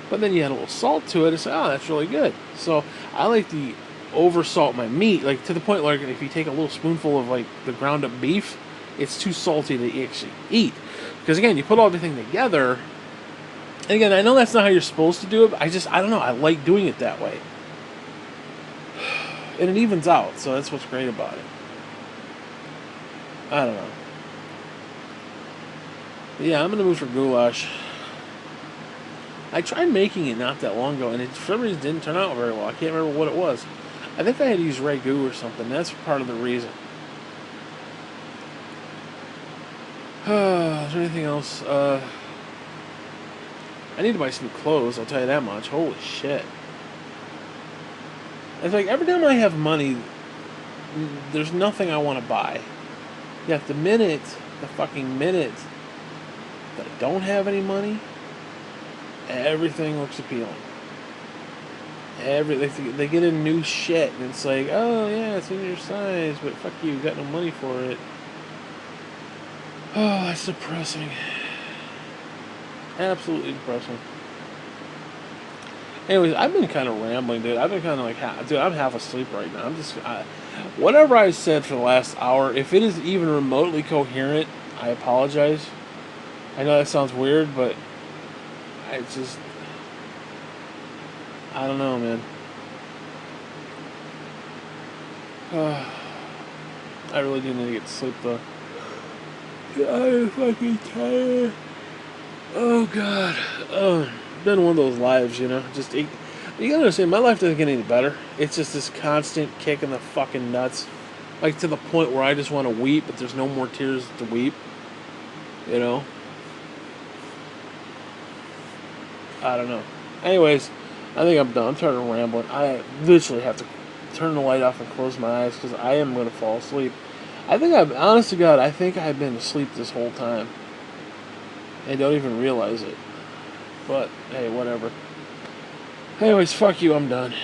But then you add a little salt to it and say, oh, that's really good. So I like to oversalt my meat, like to the point where if you take a little spoonful of like the ground up beef, it's too salty to actually eat. Because again, you put everything together, and again, I know that's not how you're supposed to do it, but I don't know, I like doing it that way. And it evens out, so that's what's great about it. I don't know. But yeah, I'm going to move for goulash. I tried making it not that long ago, and it for some reason didn't turn out very well. I can't remember what it was. I think I had to use ragu or something. That's part of the reason. Is there anything else? I need to buy some new clothes, I'll tell you that much. Holy shit. It's like every time I have money, there's nothing I want to buy. Yet the fucking minute that I don't have any money, everything looks appealing. They get a new shit, and it's like, oh yeah, it's in your size, but fuck you, got no money for it. Oh, that's depressing. Absolutely depressing. Anyways, I've been kind of rambling, dude. I've been kind of like, dude, I'm half asleep right now. Whatever I said for the last hour, if it is even remotely coherent, I apologize. I know that sounds weird, but I don't know, man. I really do need to get to sleep, though. I'm fucking tired. Oh, God. been one of those lives, you know. You gotta understand, my life doesn't get any better. It's just this constant kick in the fucking nuts, like to the point where I just want to weep, but there's no more tears to weep. You know. I don't know. Anyways, I think I'm done. I'm tired of rambling. I literally have to turn the light off and close my eyes because I am going to fall asleep. Honest to God, I think I've been asleep this whole time. And don't even realize it. But, hey, whatever. Anyways, fuck you, I'm done.